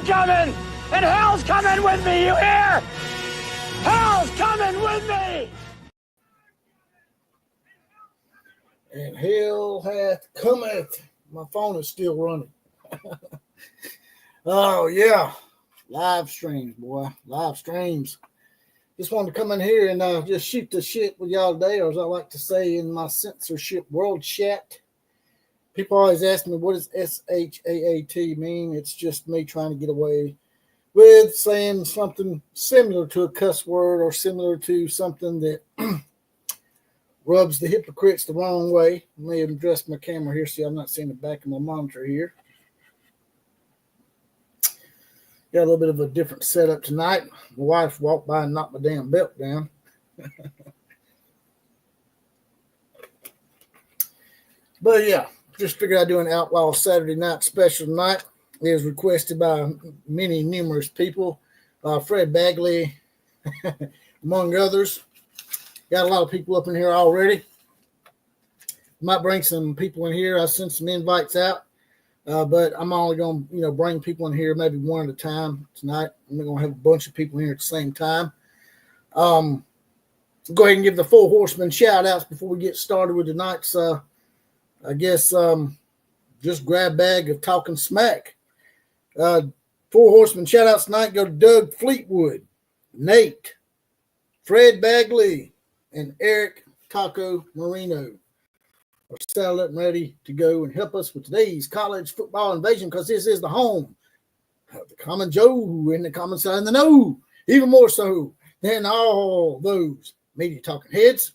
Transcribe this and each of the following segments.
coming, and hell's coming with me, you hear? Hell's coming with me! And hell hath cometh. My phone is still running. Oh, yeah. Live streams, boy. Live streams. Just wanted to come in here and just shoot the shit with y'all today, or as I like to say in my censorship world chat. People always ask me, what does SHAAT mean? It's just me trying to get away with saying something similar to a cuss word or similar to something that rubs the hypocrites the wrong way. I may have addressed my camera here, so I'm not seeing the back of my monitor here. Got a little bit of a different setup tonight. My wife walked by and knocked my damn belt down. But yeah, just figured I'd do an Outlaw Saturday night special tonight. It was requested by numerous people. Fred Bagley, among others. Got a lot of people up in here already. Might bring some people in here. I sent some invites out. But I'm only going to, bring people in here maybe one at a time tonight. I'm not going to have a bunch of people in here at the same time. Go ahead and give the Four Horsemen shout-outs before we get started with tonight's, just grab bag of talking smack. Four Horsemen shout-outs tonight go to Doug Fleetwood, Nate, Fred Bagley, and Eric Taco Marino. Are settled up and ready to go and help us with today's college football invasion, because this is the home of the common Joe and the common side and the know, even more so than all those media talking heads.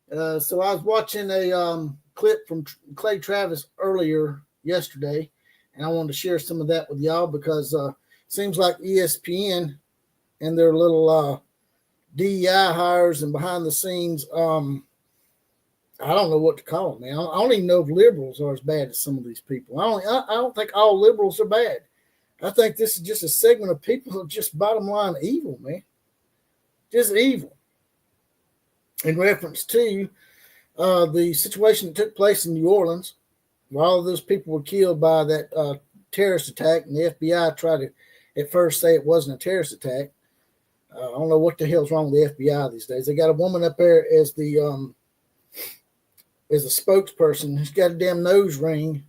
So I was watching a clip from Clay Travis earlier yesterday, and I wanted to share some of that with y'all because it seems like ESPN and their little DEI hires and behind the scenes I don't know what to call them, man. I don't even know if liberals are as bad as some of these people. I don't think all liberals are bad. I think this is just a segment of people who are just bottom line evil, man. Just evil. In reference to the situation that took place in New Orleans, where all of those people were killed by that terrorist attack, and the FBI tried to at first say it wasn't a terrorist attack. I don't know what the hell's wrong with the FBI these days. They got a woman up there as the as a spokesperson who's got a damn nose ring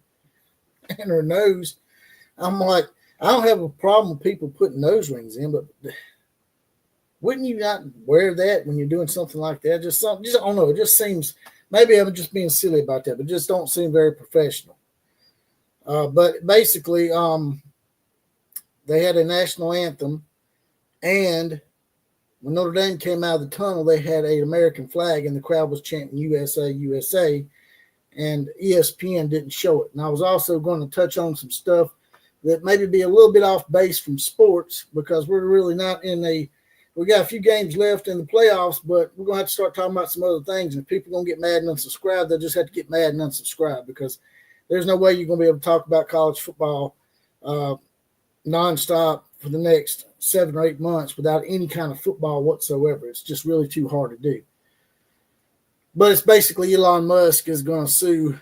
in her nose. I'm like, I don't have a problem with people putting nose rings in, but wouldn't you not wear that when you're doing something like that? Just I don't know. It just seems, maybe I'm just being silly about that, but just don't seem very professional. But basically, they had a national anthem, and when Notre Dame came out of the tunnel, they had an American flag, and the crowd was chanting USA, USA, and ESPN didn't show it. And I was also going to touch on some stuff that maybe be a little bit off base from sports, because we're really not we got a few games left in the playoffs, but we're going to have to start talking about some other things. And if people are going to get mad and unsubscribe, they'll just have to get mad and unsubscribe, because there's no way you're going to be able to talk about college football nonstop for the next 7 or 8 months without any kind of football whatsoever. It's just really too hard to do. But it's basically Elon Musk is going to sue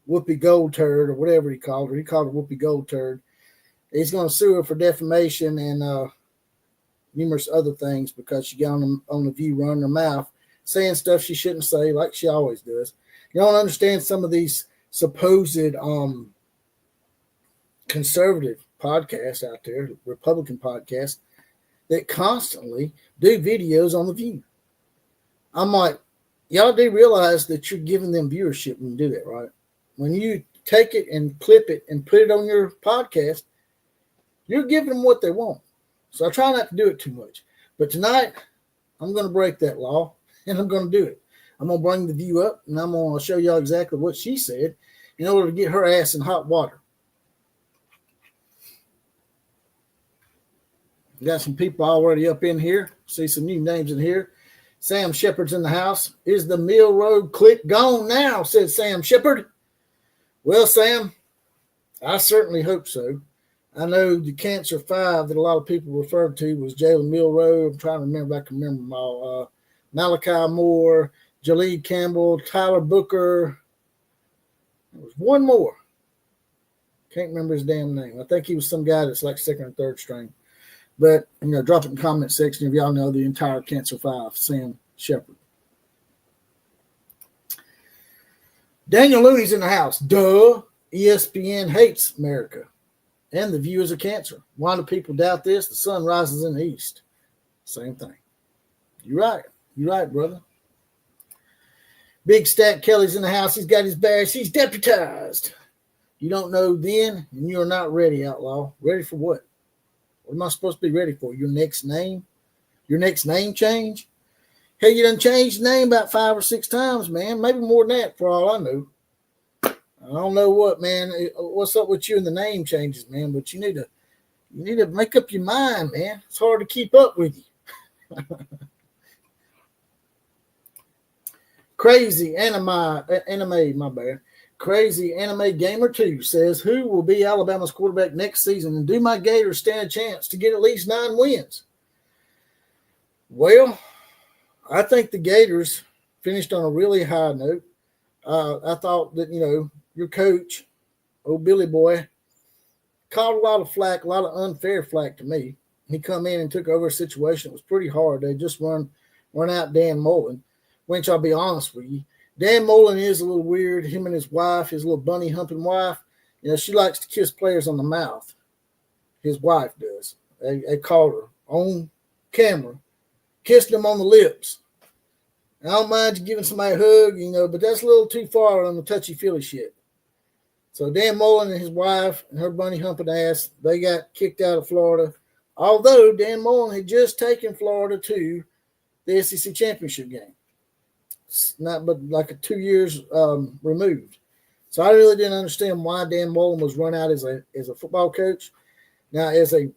Whoopi Goldberg, or whatever he called her. He called her Whoopi Goldberg. He's going to sue her for defamation and numerous other things because she got on the View running her mouth, saying stuff she shouldn't say, like she always does. You don't understand some of these supposed conservative podcasts out there, Republican podcasts, that constantly do videos on the View. I'm like, y'all do realize that you're giving them viewership when you do that, right? When you take it and clip it and put it on your podcast, you're giving them what they want. So I try not to do it too much. But tonight, I'm going to break that law, and I'm going to do it. I'm going to bring the View up, and I'm going to show y'all exactly what she said in order to get her ass in hot water. Got some people already up in here. See some new names in here. Sam Shepard's in the house. Is the Mill Road click gone now, said Sam Shepard. Well, Sam, I certainly hope so. I know the Cancer 5 that a lot of people referred to was Jalen Milroe. I'm trying to remember if I can remember them all. Malachi Moore, Jaleel Campbell, Tyler Booker. There was one more. Can't remember his damn name. I think he was some guy that's like second or third string. But, drop it in the comment section if y'all know the entire Cancer 5, Sam Shepard. Daniel Looney's in the house. Duh. ESPN hates America. And the view is a cancer. Why do people doubt this? The sun rises in the east. Same thing. You're right. You're right, brother. Big Stat Kelly's in the house. He's got his badge. He's deputized. You don't know then, and you're not ready, Outlaw. Ready for what? What am I supposed to be ready for? Your next name? Your next name change? Hey, you done changed the name about 5 or 6 times, man. Maybe more than that for all I know. I don't know what, man. What's up with you and the name changes, man? But you need to make up your mind, man. It's hard to keep up with you. Crazy anime, my bad. Crazy Anime Gamer 2 says, who will be Alabama's quarterback next season, and do my Gators stand a chance to get at least 9 wins? Well, I think the Gators finished on a really high note. I thought that, your coach, old Billy Boy, caught a lot of flack, a lot of unfair flack to me. He come in and took over a situation that was pretty hard. They just run out Dan Mullen, which I'll be honest with you. Dan Mullen is a little weird. Him and his wife, his little bunny humping wife, she likes to kiss players on the mouth. His wife does. They caught her on camera, kissed them on the lips. I don't mind you giving somebody a hug, but that's a little too far on the touchy-feely shit. So Dan Mullen and his wife and her bunny humping ass, they got kicked out of Florida. Although Dan Mullen had just taken Florida to the SEC championship game. It's not but like 2 years removed. So I really didn't understand why Dan Mullen was run out as a football coach. Now, as a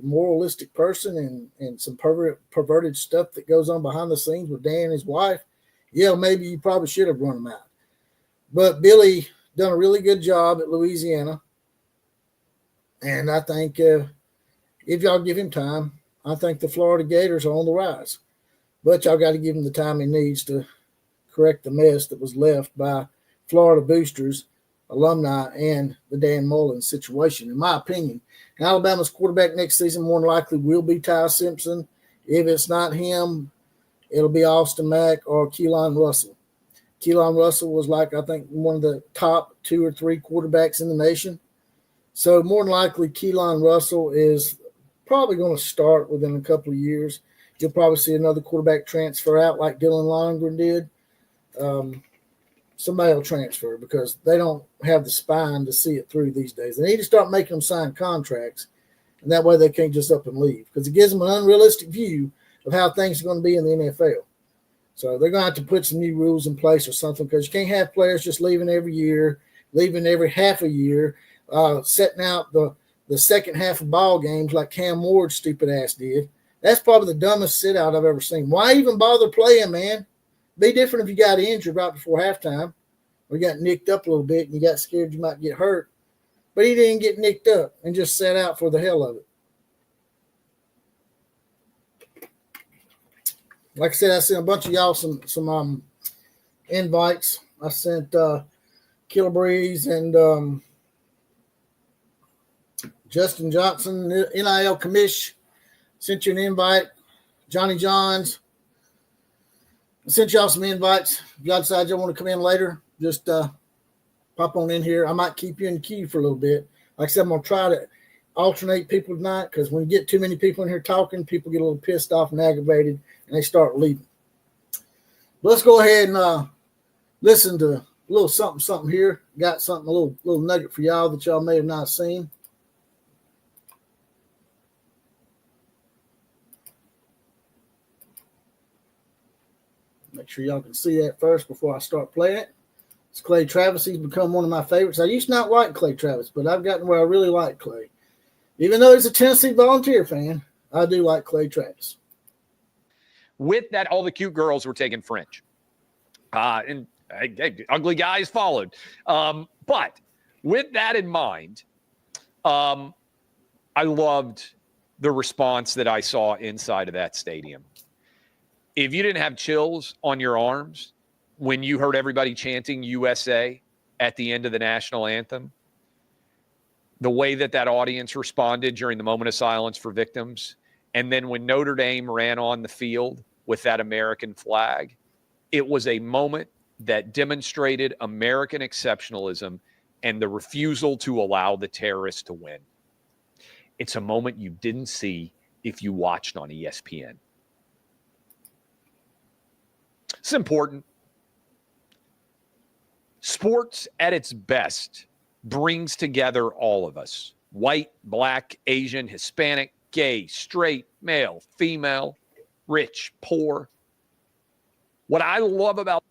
moralistic person and some perverted stuff that goes on behind the scenes with Dan and his wife, maybe you probably should have run him out. But Billy done a really good job at Louisiana. And I think if y'all give him time, I think the Florida Gators are on the rise. But y'all got to give him the time he needs to correct the mess that was left by Florida boosters, alumni, and the Dan Mullen situation. In my opinion, Alabama's quarterback next season more than likely will be Ty Simpson. If it's not him, it'll be Austin Mack or Keelan Russell. Keelan Russell was I think, one of the top 2 or 3 quarterbacks in the nation. So more than likely, Keelan Russell is probably going to start within a couple of years. You'll probably see another quarterback transfer out like Dylan Longren did. Somebody will transfer because they don't have the spine to see it through these days. They need to start making them sign contracts, and that way they can't just up and leave because it gives them an unrealistic view of how things are going to be in the NFL. So they're going to have to put some new rules in place or something because you can't have players just leaving every year, leaving every half a year, setting out the second half of ball games like Cam Ward's stupid ass did. That's probably the dumbest sit out I've ever seen. Why even bother playing, man? Be different if you got injured right before halftime or you got nicked up a little bit and you got scared you might get hurt. But he didn't get nicked up and just sat out for the hell of it. Like I said, I sent a bunch of y'all some invites. I sent Killer Breeze and Justin Johnson, NIL commish. Sent you an invite. Johnny Johns. I sent y'all some invites. If y'all decide y'all want to come in later, just pop on in here. I might keep you in the queue for a little bit. Like I said, I'm going to try to alternate people tonight because when you get too many people in here talking, people get a little pissed off and aggravated, and they start leaving. But let's go ahead and listen to a little something here. Got something, a little nugget for y'all that y'all may have not seen. Make sure y'all can see that first before I start playing it. It's Clay Travis. He's become one of my favorites. I used to not like Clay Travis, but I've gotten where I really like Clay. Even though he's a Tennessee Volunteer fan, I do like Clay Travis. With that, all the cute girls were taking French. And ugly guys followed. But with that in mind, I loved the response that I saw inside of that stadium. If you didn't have chills on your arms when you heard everybody chanting USA at the end of the national anthem, the way that audience responded during the moment of silence for victims, and then when Notre Dame ran on the field with that American flag, it was a moment that demonstrated American exceptionalism and the refusal to allow the terrorists to win. It's a moment you didn't see if you watched on ESPN. It's important. Sports at its best brings together all of us: white, black, Asian, Hispanic, gay, straight, male, female, rich, poor. What I love about...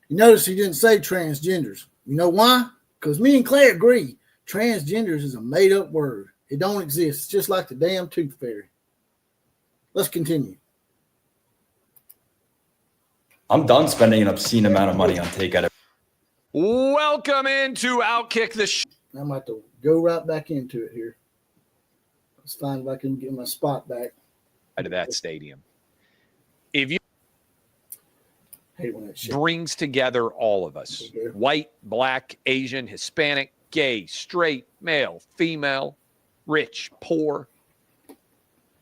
You notice he didn't say transgenders. You know why? Because me and Clay agree. Transgenders is a made-up word. It don't exist. It's just like the damn tooth fairy. Let's continue. I'm done spending an obscene amount of money on takeout. Welcome into Outkick the Show. I'm about to go right back into it here. Let's find if I can get my spot back. To that stadium. If you... Hate when that shit brings together all of us: white, black, Asian, Hispanic, gay, straight, male, female, rich, poor.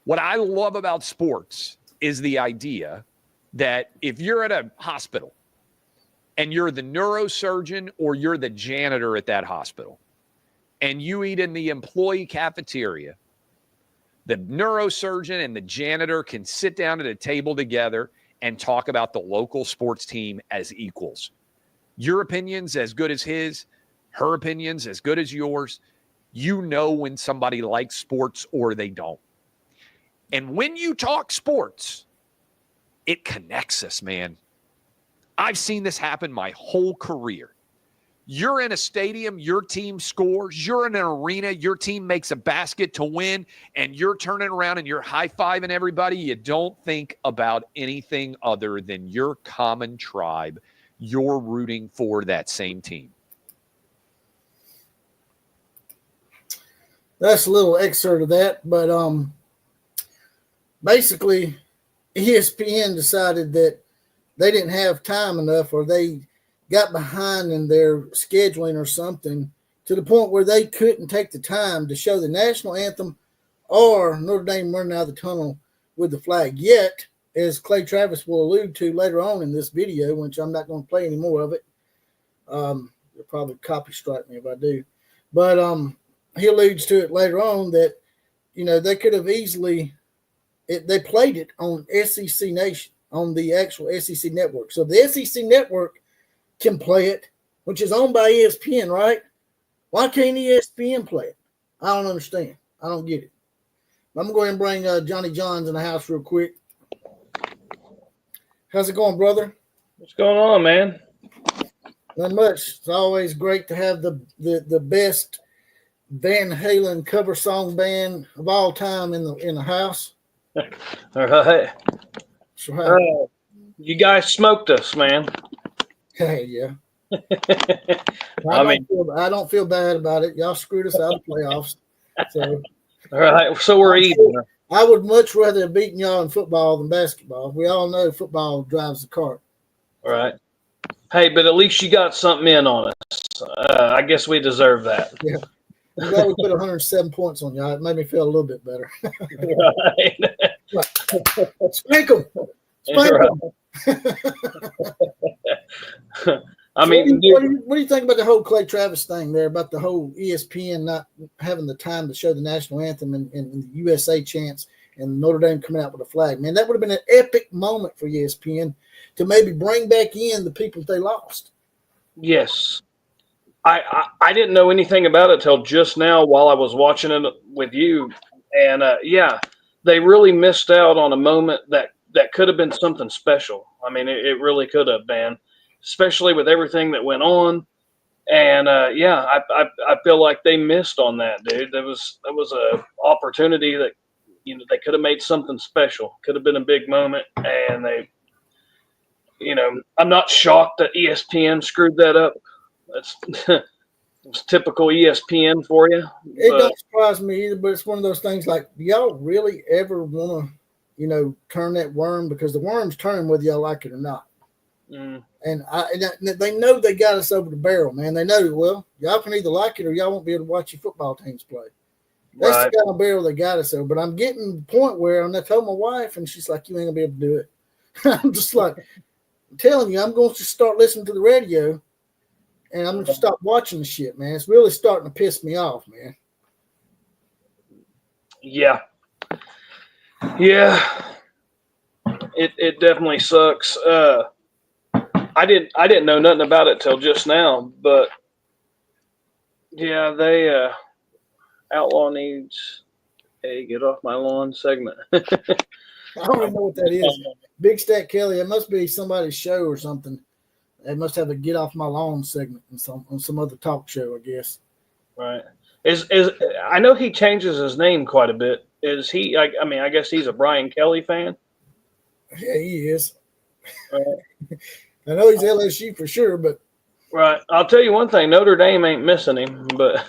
What I love about sports is the idea that if you're at a hospital and you're the neurosurgeon or you're the janitor at that hospital and you eat in the employee cafeteria, the neurosurgeon and the janitor can sit down at a table together and talk about the local sports team as equals. Your opinion's as good as his, her opinion's as good as yours. You know when somebody likes sports or they don't. And when you talk sports, it connects us, man. I've seen this happen my whole career. You're in a stadium, your team scores. You're in an arena, your team makes a basket to win, and you're turning around and you're high-fiving everybody. You don't think about anything other than your common tribe. You're rooting for that same team. That's a little excerpt of that, but basically ESPN decided that they didn't have time enough, or they got behind in their scheduling or something, to the point where they couldn't take the time to show the national anthem or Notre Dame running out of the tunnel with the flag. Yet, as Clay Travis will allude to later on in this video, which I'm not going to play any more of it, they'll probably copy strike me if I do, but he alludes to it later on that, you know, they could have easily, they played it on SEC Nation, on the actual SEC network. So the SEC network can play it, which is owned by ESPN, right? Why can't ESPN play it? I don't understand. I don't get it. I'm going to go ahead and bring Johnny Johns in the house real quick. How's it going, brother? What's going on, man? Not much. It's always great to have the best Van Halen cover song band of all time in the house. All right. So, you guys smoked us, man. hey, yeah. I don't feel bad about it. Y'all screwed us out of the playoffs. So, all right. So we're even. I would much rather have beaten y'all in football than basketball. We all know football drives the cart. All right. Hey, but at least you got something in on us. I guess we deserve that. Yeah. I'm glad we put 107 points on y'all. It made me feel a little bit better. Right. Spank them. Spank them. I mean, what do you think about the whole Clay Travis thing there, about the whole ESPN not having the time to show the national anthem and the USA chants and Notre Dame coming out with a flag? Man, that would have been an epic moment for ESPN to maybe bring back in the people they lost. Yes. I didn't know anything about it till just now while I was watching it with you. And, yeah, they really missed out on a moment that could have been something special. I mean, it really could have been, especially with everything that went on. And, yeah, I feel like they missed on that, dude. That was a opportunity that, you know, they could have made something special. Could have been a big moment. And they, you know, I'm not shocked that ESPN screwed that up. That's it's typical ESPN for you. It don't surprise me either, but it's one of those things like, do y'all really ever want to, you know, turn that worm? Because the worm's turning whether y'all like it or not. And they know they got us over the barrel, man. They know, well, y'all can either like it or y'all won't be able to watch your football teams play. That's Right. the kind of barrel they got us over. But I'm getting to the point where I told my wife, and she's like, you ain't going to be able to do it. I'm just like, I'm telling you, I'm going to start listening to the radio, and I'm going to stop watching the shit, man. It's really starting to piss me off, man. Yeah. Yeah. It definitely sucks. I didn't know nothing about it till just now, but yeah, they Outlaw needs a get off my lawn segment. I don't even know what that is. Big Stat Kelly, it must be somebody's show or something. They must have a get off my lawn segment on some other talk show, I guess. Right. Is I know he changes his name quite a bit. Is he? I mean, I guess he's a Brian Kelly fan. Yeah, he is. Right. I know he's LSU for sure, but Right. I'll tell you one thing: Notre Dame ain't missing him. But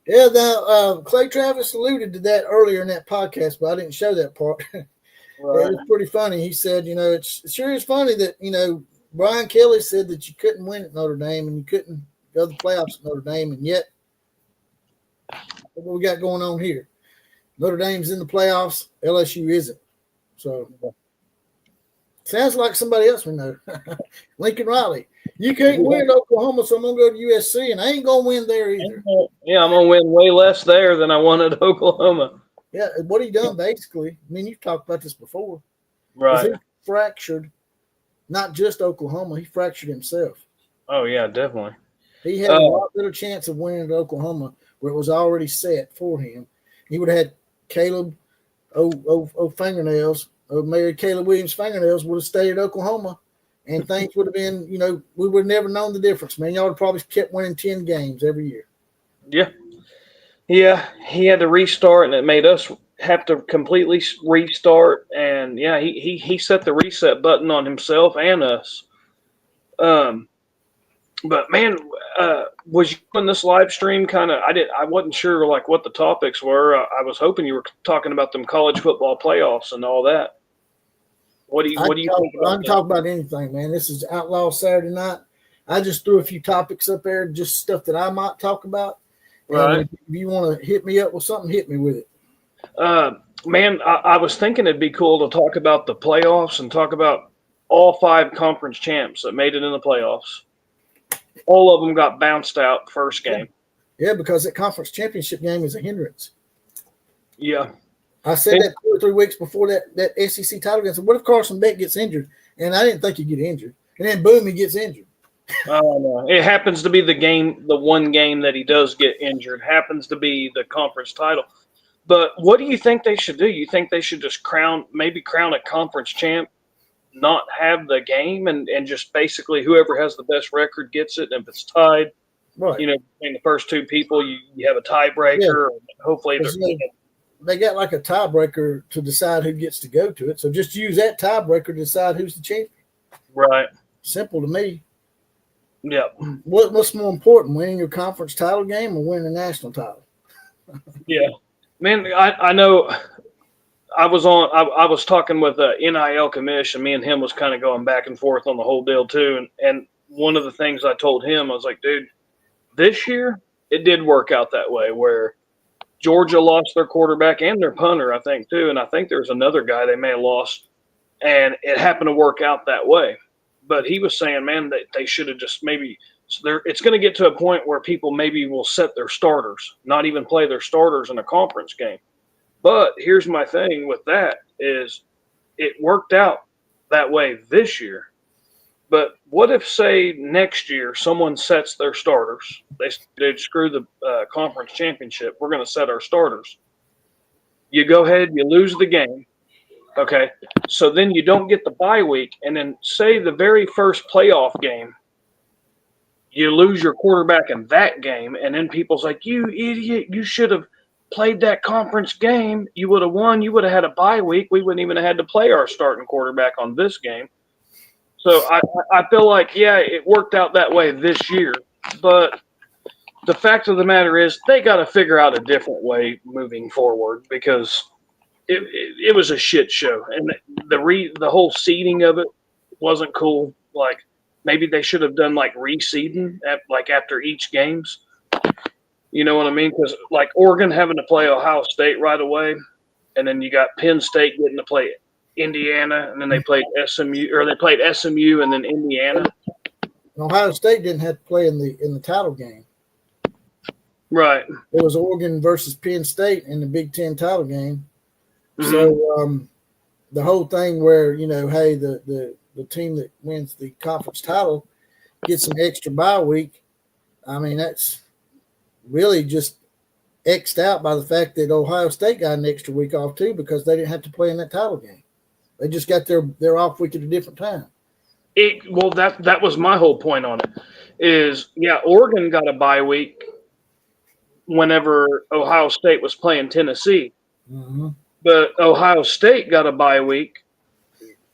yeah, now Clay Travis alluded to that earlier in that podcast, but I didn't show that part. right. It was pretty funny. He said, it sure is funny that Brian Kelly said that you couldn't win at Notre Dame and you couldn't go to the playoffs at Notre Dame, and yet what we got going on here? Notre Dame's in the playoffs, LSU isn't. So sounds like somebody else we know. Lincoln Riley. You can't win at Oklahoma, so I'm going to go to USC, and I ain't going to win there either. Yeah, I'm going to win way less there than I won at Oklahoma. Yeah, what he done basically, I mean, you've talked about this before. Right. He fractured not just Oklahoma, he fractured himself. Oh, yeah, definitely. He had a lot better chance of winning at Oklahoma where it was already set for him. He would have had Caleb fingernails, married Caleb Williams fingernails, would have stayed at Oklahoma, and things would have been, we would have never known the difference, man. Y'all would have probably kept winning 10 games every year. Yeah. Yeah, he had to restart, and it made us have to completely restart. And, yeah, he set the reset button on himself and us. But, man, was you in this live stream kind of – I wasn't sure, like, what the topics were. I was hoping you were talking about them college football playoffs and all that. What do you think about I can talk about anything, man. This is Outlaw Saturday night. I just threw a few topics up there, just stuff that I might talk about. Right. If you want to hit me up with something, hit me with it. Man, I was thinking it'd be cool to talk about the playoffs and talk about all 5 conference champs that made it in the playoffs. All of them got bounced out first game. Yeah, because that conference championship game is a hindrance. Yeah. I said that 2 or 3 weeks before that SEC title game. So what if Carson Beck gets injured? And I didn't think he'd get injured. And then boom, he gets injured. No. It happens to be the one game that he does get injured happens to be the conference title. But what do you think they should do? You think they should just crown a conference champ, not have the game, and just basically whoever has the best record gets it? And if it's tied, right, between the first 2 people, you have a tiebreaker. Yeah. Hopefully they got like a tiebreaker to decide who gets to go to it. So just use that tiebreaker to decide who's the champion. Right. Simple to me. Yeah. What's more important, winning your conference title game or winning a national title? Yeah. Man, I know I was talking with NIL commish, and me and him was kind of going back and forth on the whole deal too. And one of the things I told him, I was like, dude, this year it did work out that way where Georgia lost their quarterback and their punter, I think, too. And I think there's another guy they may have lost. And it happened to work out that way. But he was saying, man, they should have just maybe it's going to get to a point where people maybe will set their starters, not even play their starters in a conference game. But here's my thing with that is it worked out that way this year. But what if, say, next year someone sets their starters? They'd screw the conference championship. We're going to set our starters. You go ahead, you lose the game. Okay, so then you don't get the bye week. And then say the very first playoff game, you lose your quarterback in that game. And then people's like, you idiot, you should have played that conference game. You would have won. You would have had a bye week. We wouldn't even have had to play our starting quarterback on this game. So I feel like, yeah, it worked out that way this year. But the fact of the matter is they got to figure out a different way moving forward because it was a shit show. And the whole seeding of it wasn't cool. like maybe they should have done like reseeding after each games. You know what I mean? Because like Oregon having to play Ohio State right away, and then you got Penn State getting to play Indiana, and then they played SMU and then Indiana. Ohio State didn't have to play in the title game. Right. It was Oregon versus Penn State in the Big Ten title game. Mm-hmm. So the whole thing where, hey, the team that wins the conference title gets an extra bye week, I mean, that's really just X'd out by the fact that Ohio State got an extra week off too, because they didn't have to play in that title game. They just got their off week at a different time. That was my whole point on it is, Oregon got a bye week whenever Ohio State was playing Tennessee. Mm-hmm. But Ohio State got a bye week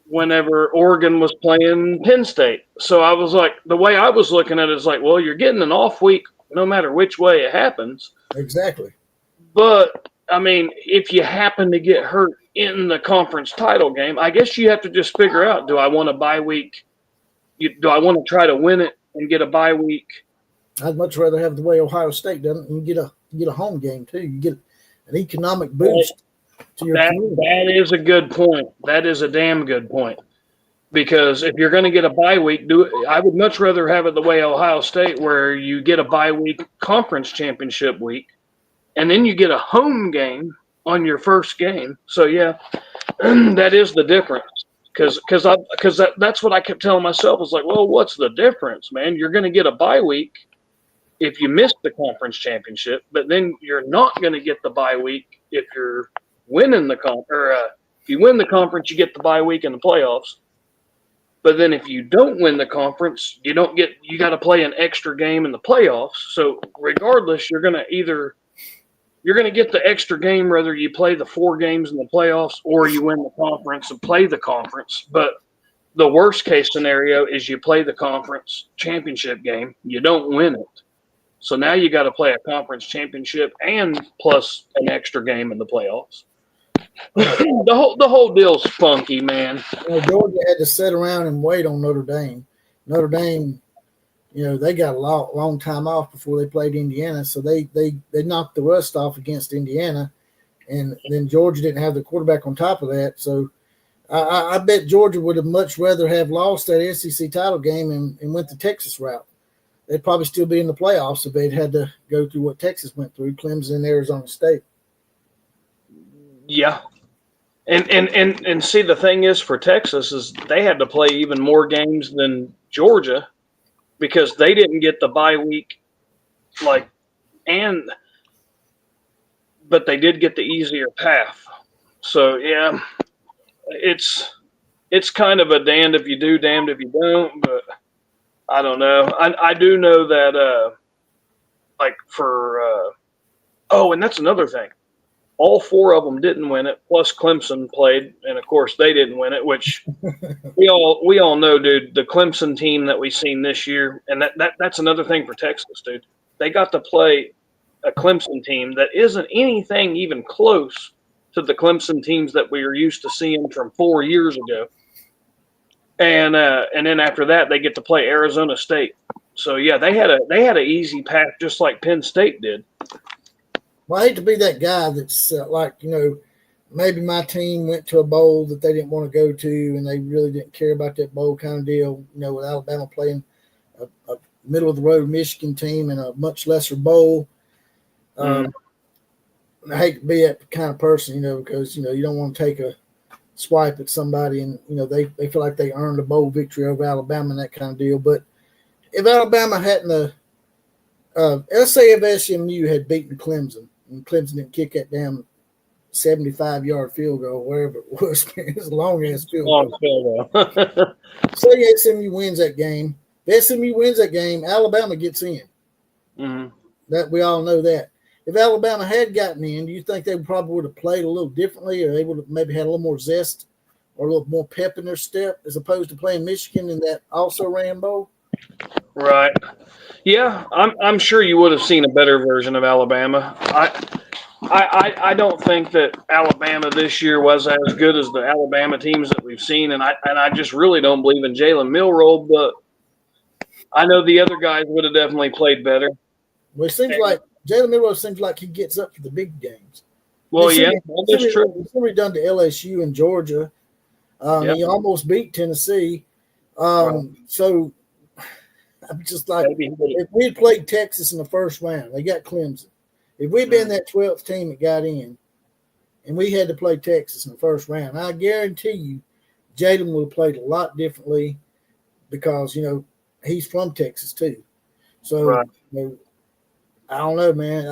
whenever Oregon was playing Penn State. So I was like, the way I was looking at it is like, well, you're getting an off week no matter which way it happens. Exactly. But, I mean, if you happen to get hurt in the conference title game, I guess you have to just figure out, do I want a bye week? Do I want to try to win it and get a bye week? I'd much rather have the way Ohio State done it, and you get a home game too. You get an economic boost to your community. That is a good point. That is a damn good point. Because if you're going to get a bye week, I would much rather have it the way Ohio State, where you get a bye week conference championship week, and then you get a home game on your first game. So that is the difference. Because that's what I kept telling myself. It's like, well, what's the difference, man? You're going to get a bye week if you miss the conference championship, but then you're not going to get the bye week if you're winning if you win the conference, you get the bye week in the playoffs. But then if you don't win the conference, you got to play an extra game in the playoffs. So regardless, you're going to get the extra game whether you play the 4 games in the playoffs or you win the conference and play the conference. But the worst case scenario is you play the conference championship game, you don't win it. So now you got to play a conference championship and plus an extra game in the playoffs. The whole deal's funky, man. Georgia had to sit around and wait on Notre Dame. Notre Dame, they got a long time off before they played Indiana, so they knocked the rust off against Indiana, and then Georgia didn't have the quarterback on top of that. So I bet Georgia would have much rather have lost that SEC title game and went the Texas route. They'd probably still be in the playoffs if they'd had to go through what Texas went through, Clemson and Arizona State. Yeah. And see, the thing is for Texas is they had to play even more games than Georgia because they didn't get the bye week, but they did get the easier path. So it's kind of a damned if you do, damned if you don't, but I don't know. I do know that and that's another thing. All 4 of them didn't win it, plus Clemson played, and of course they didn't win it, which we all know, dude, the Clemson team that we've seen this year, and that's another thing for Texas, dude. They got to play a Clemson team that isn't anything even close to the Clemson teams that we were used to seeing from 4 years ago. And then after that, they get to play Arizona State. So they had an easy path, just like Penn State did. Well, I hate to be that guy that's maybe my team went to a bowl that they didn't want to go to, and they really didn't care about that bowl kind of deal. With Alabama playing a middle of the road Michigan team in a much lesser bowl. I hate to be that kind of person, because you don't want to take a swipe at somebody and they feel like they earned a bowl victory over Alabama and that kind of deal. But if Alabama hadn't, let's say if SMU had beaten Clemson and Clemson didn't kick that damn 75-yard field goal, wherever it was, it's a long-ass field goal. Say SMU wins that game. If SMU wins that game, Alabama gets in. Mm-hmm. That we all know that. If Alabama had gotten in, do you think they probably would have played a little differently, or they would have maybe had a little more zest or a little more pep in their step as opposed to playing Michigan in that also ran bowl? Right. Yeah, I'm sure you would have seen a better version of Alabama. I don't think that Alabama this year was as good as the Alabama teams that we've seen, and I just really don't believe in Jalen Milroe, but I know the other guys would have definitely played better. Well, it seems like Jalen Milroe seems like he gets up for the big games. Well, yeah, that's true. He's already done to LSU and Georgia. Yep. He almost beat Tennessee. So I'm just like, if we had played Texas in the first round, they got Clemson. If we'd been that 12th team that got in, and we had to play Texas in the first round, I guarantee you, Jalen would have played a lot differently because he's from Texas too. So I don't know, man.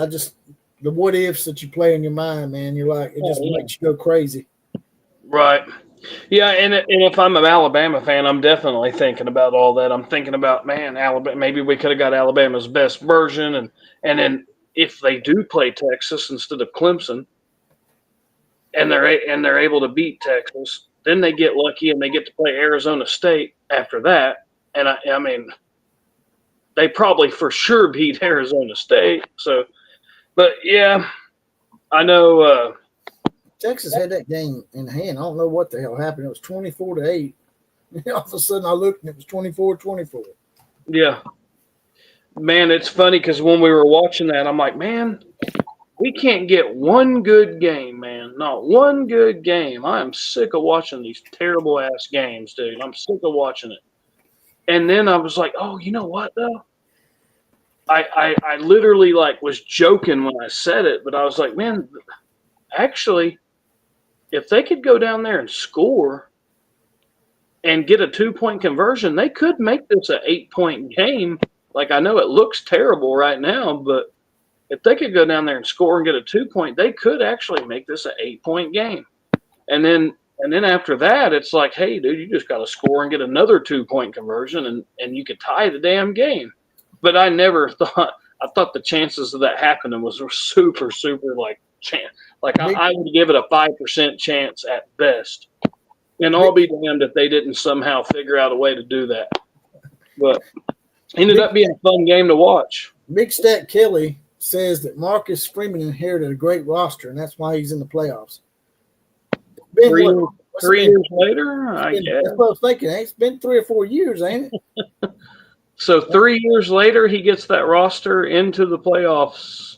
The what ifs that you play in your mind, man. You're like, it just makes you go crazy. Right. Yeah, and if I'm an Alabama fan, I'm definitely thinking about all that. I'm thinking about, man, Alabama. Maybe we could have got Alabama's best version, and then if they do play Texas instead of Clemson, and they're able to beat Texas, then they get lucky and they get to play Arizona State after that. And I mean, they probably for sure beat Arizona State. So, but yeah, I know. Texas had that game in hand. I don't know what the hell happened. It was 24-8. All of a sudden, I looked and it was 24-24. Yeah. Man, it's funny because when we were watching that, I'm like, man, we can't get one good game, man. Not one good game. I am sick of watching these terrible-ass games, dude. I'm sick of watching it. And then I was like, oh, you know what, though? I literally, was joking when I said it, but I was like, man, actually – if they could go down there and score and get a 2-point conversion, they could make this an 8-point game. I know it looks terrible right now, but if they could go down there and score and get a 2-point, they could actually make this an 8-point game. And then after that, it's like, hey, dude, you just got to score and get another 2-point conversion, and you could tie the damn game. But I never thought – I thought the chances of that happening was super, super, chance. I would give it a 5% chance at best. And I'll be damned if they didn't somehow figure out a way to do that. But it ended up being a fun game to watch. Big Stat Kelly says that Marcus Freeman inherited a great roster, and that's why he's in the playoffs. 3 years later, I guess. That's what I was thinking. It's been 3 or 4 years, ain't it? So 3 years later, he gets that roster into the playoffs.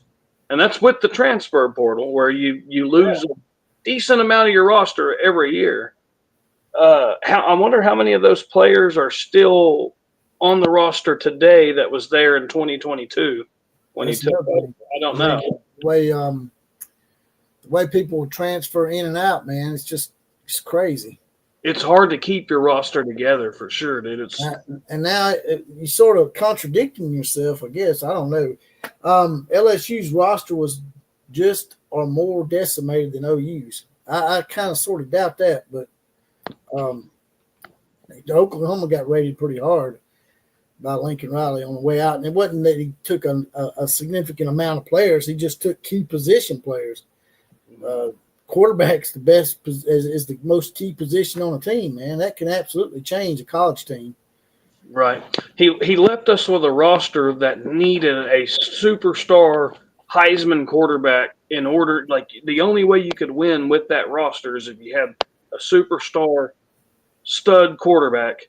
And that's with the transfer portal, where you lose a decent amount of your roster every year. I wonder how many of those players are still on the roster today that was there in 2022 when he took over. I don't know. The way people transfer in and out, man, it's crazy. It's hard to keep your roster together for sure, dude. And now you're sort of contradicting yourself, I guess. I don't know. LSU's roster was just or more decimated than OU's. I kind of sort of doubt that, but Oklahoma got rated pretty hard by Lincoln Riley on the way out. And it wasn't that he took a significant amount of players. He just took key position players. Quarterback's the best, is the most key position on a team, man. That can absolutely change a college team. Right. He left us with a roster that needed a superstar Heisman quarterback in order. The only way you could win with that roster is if you had a superstar stud quarterback,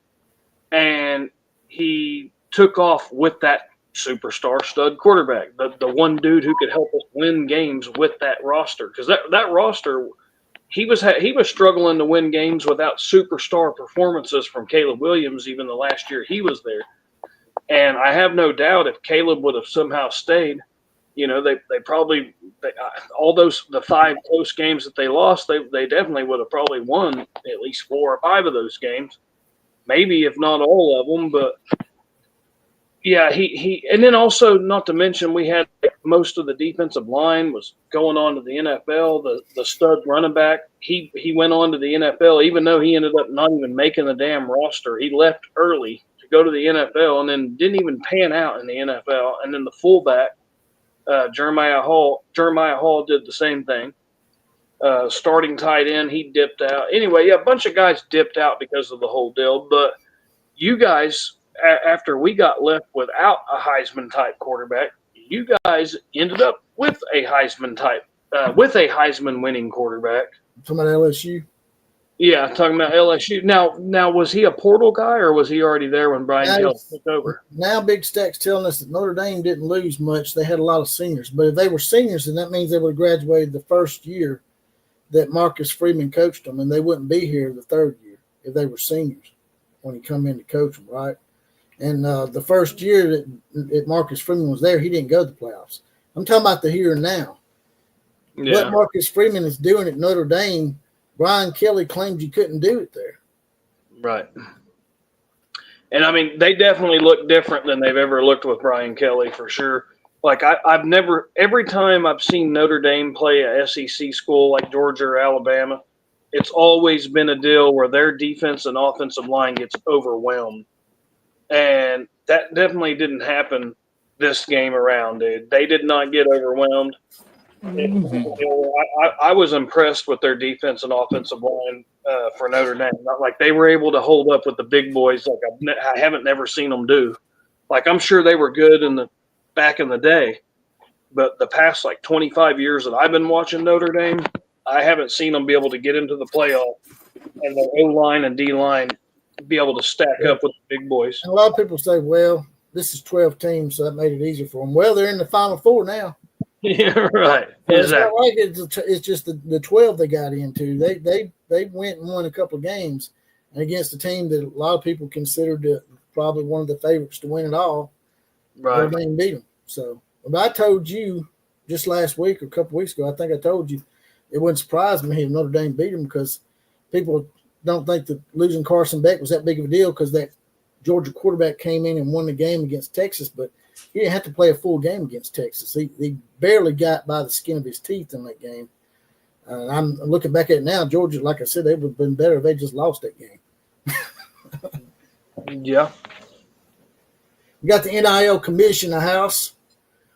and he took off with that superstar stud quarterback, the one dude who could help us win games with that roster. Because that roster, he was struggling to win games without superstar performances from Caleb Williams even the last year he was there. And I have no doubt if Caleb would have somehow stayed, they probably the 5 close games that they lost, they definitely would have probably won at least 4 or 5 of those games, maybe if not all of them. But yeah, he and then also, not to mention, we had most of the defensive line was going on to the NFL. The stud running back, he went on to the NFL, even though he ended up not even making the damn roster. He left early to go to the NFL and then didn't even pan out in the NFL. And then the fullback, Jeremiah Hall did the same thing. Starting tight end, he dipped out. Anyway, yeah, a bunch of guys dipped out because of the whole deal. But you guys, after we got left without a Heisman-type quarterback, you guys ended up with a Heisman-type with a Heisman winning quarterback. Talking about LSU. Yeah, talking about LSU. Now, was he a portal guy or was he already there when Brian Kelly took over? Now Big Stack's telling us that Notre Dame didn't lose much. They had a lot of seniors. But if they were seniors, then that means they would have graduated the first year that Marcus Freeman coached them, and they wouldn't be here the third year if they were seniors when he come in to coach them, right? And the first year that Marcus Freeman was there, he didn't go to the playoffs. I'm talking about the here and now. Yeah. What Marcus Freeman is doing at Notre Dame, Brian Kelly claimed you couldn't do it there. Right. And, I mean, they definitely look different than they've ever looked with Brian Kelly for sure. Like, I've never – every time I've seen Notre Dame play a SEC school like Georgia or Alabama, it's always been a deal where their defense and offensive line gets overwhelmed. And that definitely didn't happen this game around, dude. They did not get overwhelmed. I was impressed with their defense and offensive line for Notre Dame. Not like they were able to hold up with the big boys like I haven't never seen them do. Like, I'm sure they were good back in the day, but the past like 25 years that I've been watching Notre Dame, I haven't seen them be able to get into the playoff and the O-line and D-line be able to stack up with the big boys. And a lot of people say, well, this is 12 teams, so that made it easier for them. Well, they're in the Final Four now. Yeah, right. Exactly. It's not like it's just the 12 they got into. They went and won a couple of games, and against a team that a lot of people considered probably one of the favorites to win it all. Right. Notre Dame beat them. So, but I told you just last week or a couple of weeks ago, I think I told you it wouldn't surprise me if Notre Dame beat them because people don't think that losing Carson Beck was that big of a deal because that Georgia quarterback came in and won the game against Texas, but he didn't have to play a full game against Texas. He barely got by the skin of his teeth in that game. I'm looking back at it now. Georgia, like I said, they would have been better if they just lost that game. Yeah. We got the NIL commission in the house.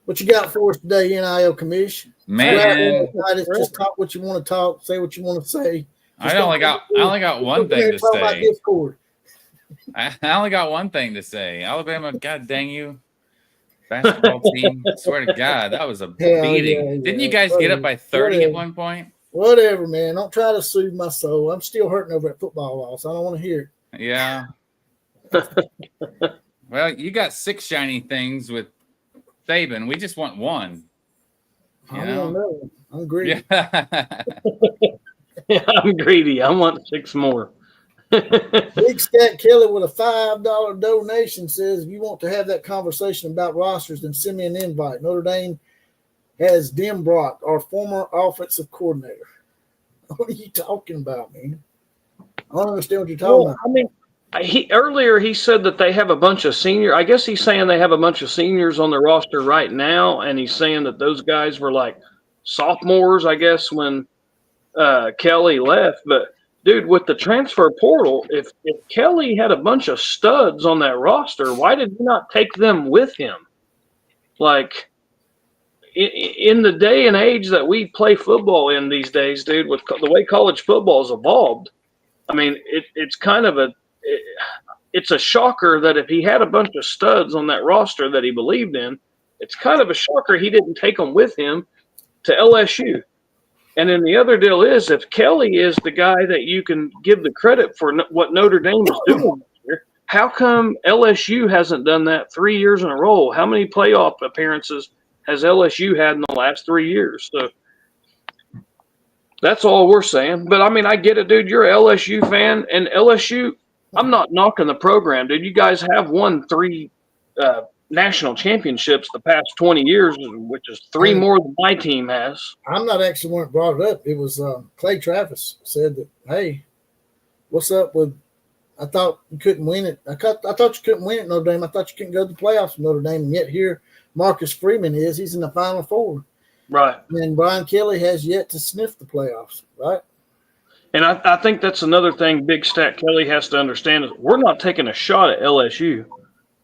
What you got for us today, NIL commission? Man, just talk what you want to talk, say what you want to say. I only got one thing to say. I only got one thing to say. Alabama, God dang you. Basketball team. Swear to God, that was a beating. Yeah. Didn't you guys get up by 30 at one point? Whatever, man. Don't try to soothe my soul. I'm still hurting over that football loss. I don't want to hear it. Yeah. Well, you got 6 shiny things with Saban. We just want one. I don't know. I'm greedy. Yeah. Yeah, I'm greedy. I want 6 more. Big Stat Kelly with a $5 donation says, if you want to have that conversation about rosters, then send me an invite. Notre Dame has Denbrock, our former offensive coordinator. What are you talking about, man? I don't understand what you're talking about. I mean, earlier he said that they have a bunch of seniors. I guess he's saying they have a bunch of seniors on the roster right now, and he's saying that those guys were like sophomores, I guess, when Kelly left. But dude, with the transfer portal, if Kelly had a bunch of studs on that roster, why did he not take them with him? Like, in the day and age that we play football in these days, dude, with the way college football has evolved, I mean, it's kind of it's a shocker that if he had a bunch of studs on that roster that he believed in, it's kind of a shocker he didn't take them with him to LSU. And then the other deal is, if Kelly is the guy that you can give the credit for what Notre Dame is doing this year, how come LSU hasn't done that 3 years in a row? How many playoff appearances has LSU had in the last 3 years? So that's all we're saying. But, I mean, I get it, dude. You're an LSU fan. And LSU, I'm not knocking the program, dude. You guys have won 3 national championships the past 20 years, which is 3 more than my team has. I'm not actually the one that brought it up. It was Clay Travis said that, hey, what's up with – I thought you couldn't win it. I thought you couldn't win it, Notre Dame. I thought you couldn't go to the playoffs with Notre Dame. And yet here Marcus Freeman is. He's in the Final Four. Right. And Brian Kelly has yet to sniff the playoffs, right? And I think that's another thing Big Stat Kelly has to understand is we're not taking a shot at LSU.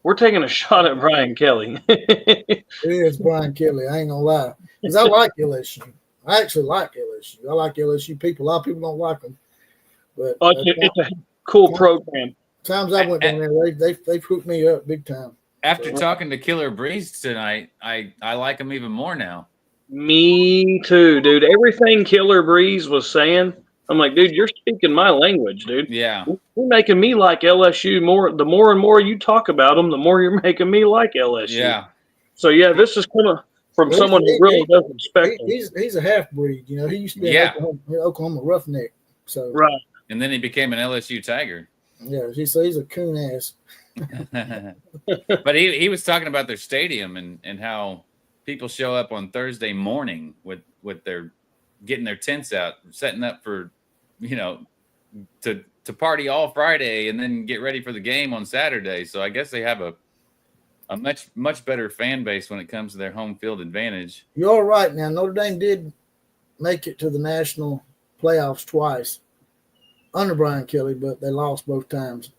We're taking a shot at Brian Kelly. It is Brian Kelly. I ain't going to lie. Because I like LSU. I actually like LSU. I like LSU people. A lot of people don't like them. But it's a cool program. Times I went down there, they've hooked me up big time. After talking to Killer Breeze tonight, I like him even more now. Me too, dude. Everything Killer Breeze was saying, I'm like, dude, you're speaking my language, dude. Yeah. You're making me like LSU more. The more and more you talk about them, the more you're making me like LSU. Yeah. So, yeah, this is coming from someone who really does respect him. He's a half-breed. You know, he used to be an Oklahoma Roughneck. So Right. And then he became an LSU Tiger. Yeah, he's a coon ass. But he was talking about their stadium and how people show up on Thursday morning with their getting their tents out, setting up for, to party all Friday and then get ready for the game on Saturday. So I guess they have a much better fan base when it comes to their home field advantage. You're all right. Now, Notre Dame did make it to the national playoffs twice under Brian Kelly, but they lost both times.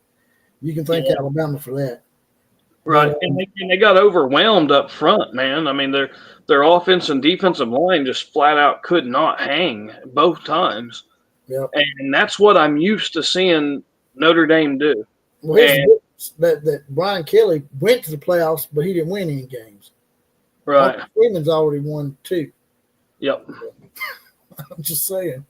You can thank Alabama for that. Right, and they got overwhelmed up front, man. I mean, their offense and defensive line just flat out could not hang both times. Yep. And that's what I'm used to seeing Notre Dame do. Well, that Brian Kelly went to the playoffs, but he didn't win any games. Right. Marcus Freeman's already won 2. Yep. I'm just saying.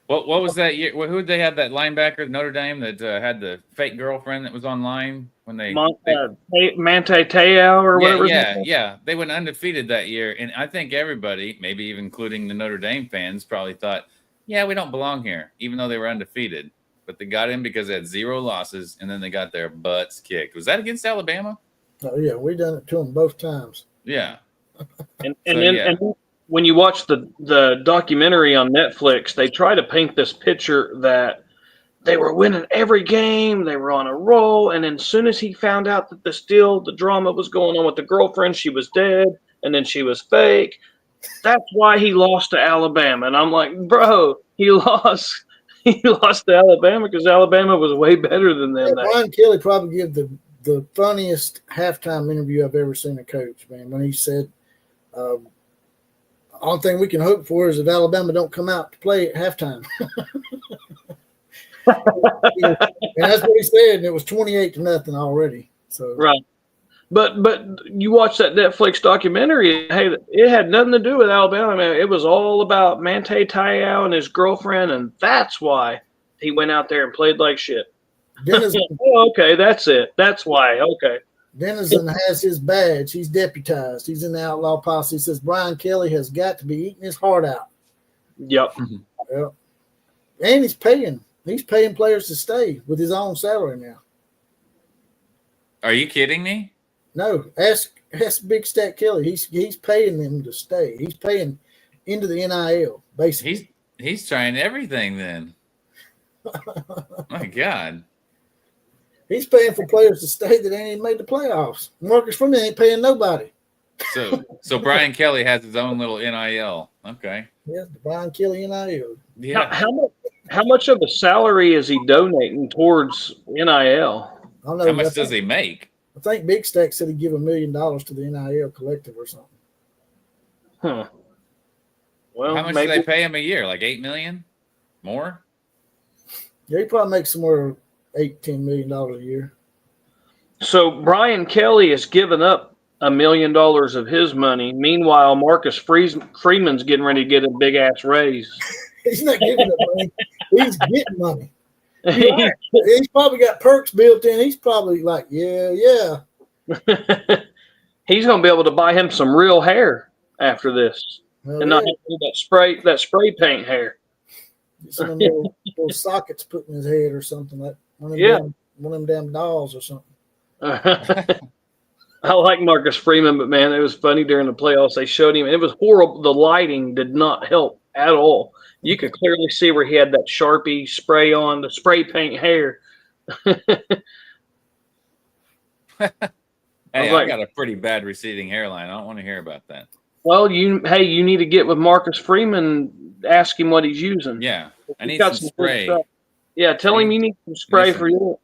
What was that year? Who did they have that linebacker at Notre Dame that had the fake girlfriend that was online when they Manti Te'o or whatever? Yeah. They went undefeated that year, and I think everybody, maybe even including the Notre Dame fans, probably thought, "Yeah, we don't belong here," even though they were undefeated. But they got in because they had 0 losses, and then they got their butts kicked. Was that against Alabama? Oh yeah, we done it to them both times. Yeah. And when you watch the documentary on Netflix, they try to paint this picture that they were winning every game, they were on a roll, and then as soon as he found out that the drama was going on with the girlfriend, she was dead, and then she was fake. That's why he lost to Alabama. And I'm like, bro, he lost to Alabama because Alabama was way better than them. Yeah, Brian Kelly probably gave the funniest halftime interview I've ever seen a coach, man, when he said, only thing we can hope for is if Alabama don't come out to play at halftime. And that's what he said, and it was 28-0 already. So right. But you watch that Netflix documentary, hey, it had nothing to do with Alabama, man. It was all about Manti Te'o and his girlfriend, and that's why he went out there and played like shit. Oh, okay, that's it. That's why. Okay. Denizen has his badge. He's deputized. He's in the Outlaw posse. He says Brian Kelly has got to be eating his heart out. Yep. Yep. And he's paying players to stay with his own salary now. Are you kidding me? No, ask Big Stat Kelly. He's paying them to stay. He's paying into the NIL, basically. He's trying everything then. My God. He's paying for players to stay that ain't even made the playoffs. Marcus Freeman ain't paying nobody. So Brian Kelly has his own little NIL. Okay. Yeah, the Brian Kelly NIL. Yeah. How much of the salary is he donating towards NIL? I don't know. How much does he make? I think Big Stack said he'd give $1 million to the NIL collective or something. Huh. Well, how much do they pay him a year? Like $8 million? More? Yeah, he probably makes somewhere $8-10 million a year. So Brian Kelly has given up $1 million of his money. Meanwhile, Marcus Freeman's getting ready to get a big ass raise. He's not giving up money. He's getting money. He's probably got perks built in. He's probably like, yeah. He's going to be able to buy him some real hair after this, and not have to do that spray paint hair. Some of them little sockets put in his head or something like. One of them damn dolls or something. I like Marcus Freeman, but man, it was funny during the playoffs. They showed him, and it was horrible. The lighting did not help at all. You could clearly see where he had that Sharpie spray on, the spray paint hair. Hey, I got a pretty bad receding hairline. I don't want to hear about that. Well, you need to get with Marcus Freeman, ask him what he's using. Yeah, I need some spray. Yeah, tell him you need some spray for you.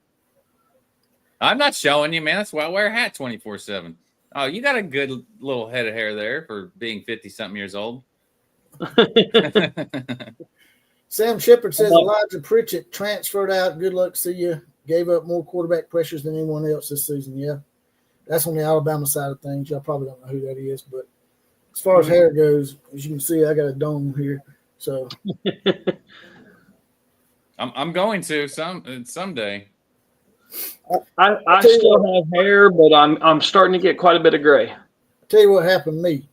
I'm not showing you, man. That's why I wear a hat 24/7. Oh, you got a good little head of hair there for being 50-something years old. Sam Shepard says Elijah Pritchett transferred out. Good luck, see you. Gave up more quarterback pressures than anyone else this season. Yeah, that's on the Alabama side of things. Y'all probably don't know who that is, but as far as hair goes, as you can see, I got a dome here. So I'm going to someday. I still have hair, but I'm starting to get quite a bit of gray. I'll tell you what happened to me.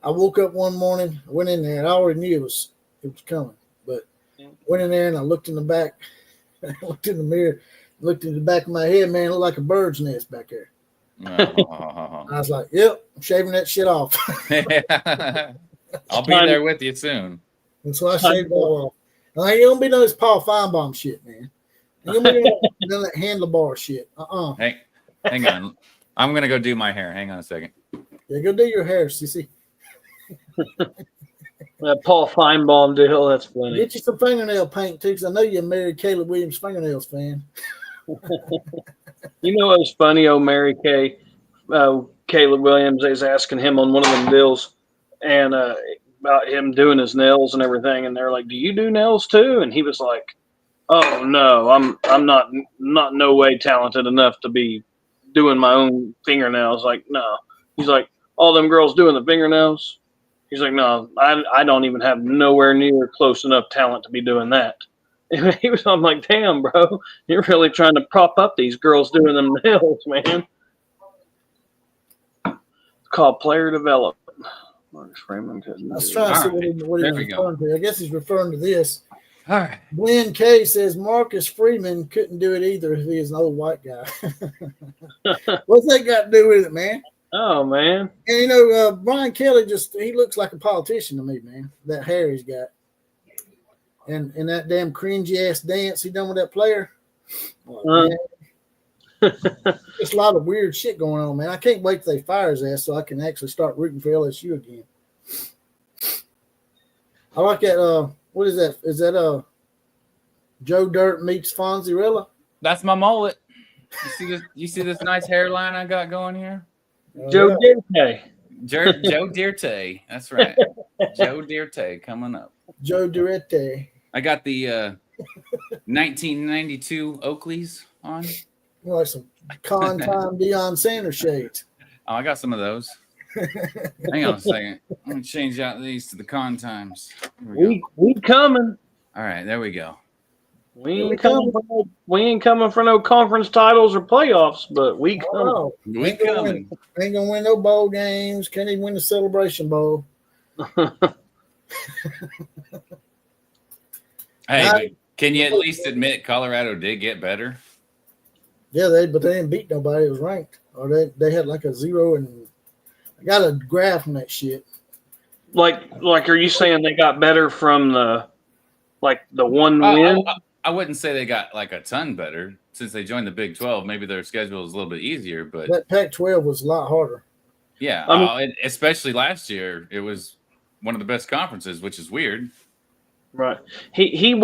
I woke up one morning, I went in there, and I already knew it was coming. But went in there and I looked in the back, I looked in the mirror, looked in the back of my head, man, it looked like a bird's nest back there. I was like, yep, I'm shaving that shit off. I'll be there with you soon. And so I shaved it all off. I ain't gonna be no this Paul Feinbaum shit, man. Ain't gonna be none of that handlebar shit. Hey, hang on. I'm gonna go do my hair. Hang on a second. Yeah, go do your hair, CC. That Paul Feinbaum deal, that's funny. Get you some fingernail paint too, because I know you're a Mary Caleb Williams fingernails fan. You know what was funny? Mary Kay, Caleb Williams is asking him on one of them deals, and about him doing his nails and everything, and they're like, "Do you do nails too?" And he was like, "Oh no, I'm not no way talented enough to be doing my own fingernails." Like, no. He's like, all them girls doing the fingernails. He's like, no, I don't even have nowhere near close enough talent to be doing that. I'm like, damn, bro, you're really trying to prop up these girls doing them nails, man. It's called player development. Marcus Freeman couldn't. I was trying to see what he was referring to. I guess he's referring to this. All right. Glenn K says Marcus Freeman couldn't do it either if he is an old white guy. What's that got to do with it, man? Oh, man. And, you know, Brian Kelly he looks like a politician to me, man. That hair he's got. And that damn cringy-ass dance he done with that player. Just a lot of weird shit going on, man. I can't wait till they fire his ass so I can actually start rooting for LSU again. I like that. What is that? Is that Joe Dirt meets Fonzarella? That's my mullet. You see this nice hairline I got going here? Joe Dirte. Joe Dirte. That's right. Joe Dirte coming up. Joe Dirte. I got the 1992 Oakleys on. Like some con time Deion Sanders shades. Oh, I got some of those. Hang on a second. Let me change out these to the con times. We coming. All right, there we go. We ain't coming for no conference titles or playoffs, but we coming. Oh, We coming. Ain't gonna win no bowl games. Can't even win the Celebration Bowl. Hey, can you at least admit Colorado did get better? Yeah, but they didn't beat nobody. It was ranked, or they had like a 0, and I got a graph on that shit. Like, are you saying they got better from the one win? I wouldn't say they got like a ton better since they joined the Big 12. Maybe their schedule is a little bit easier, but that Pac-12 was a lot harder. Yeah, especially last year, it was one of the best conferences, which is weird. Right. He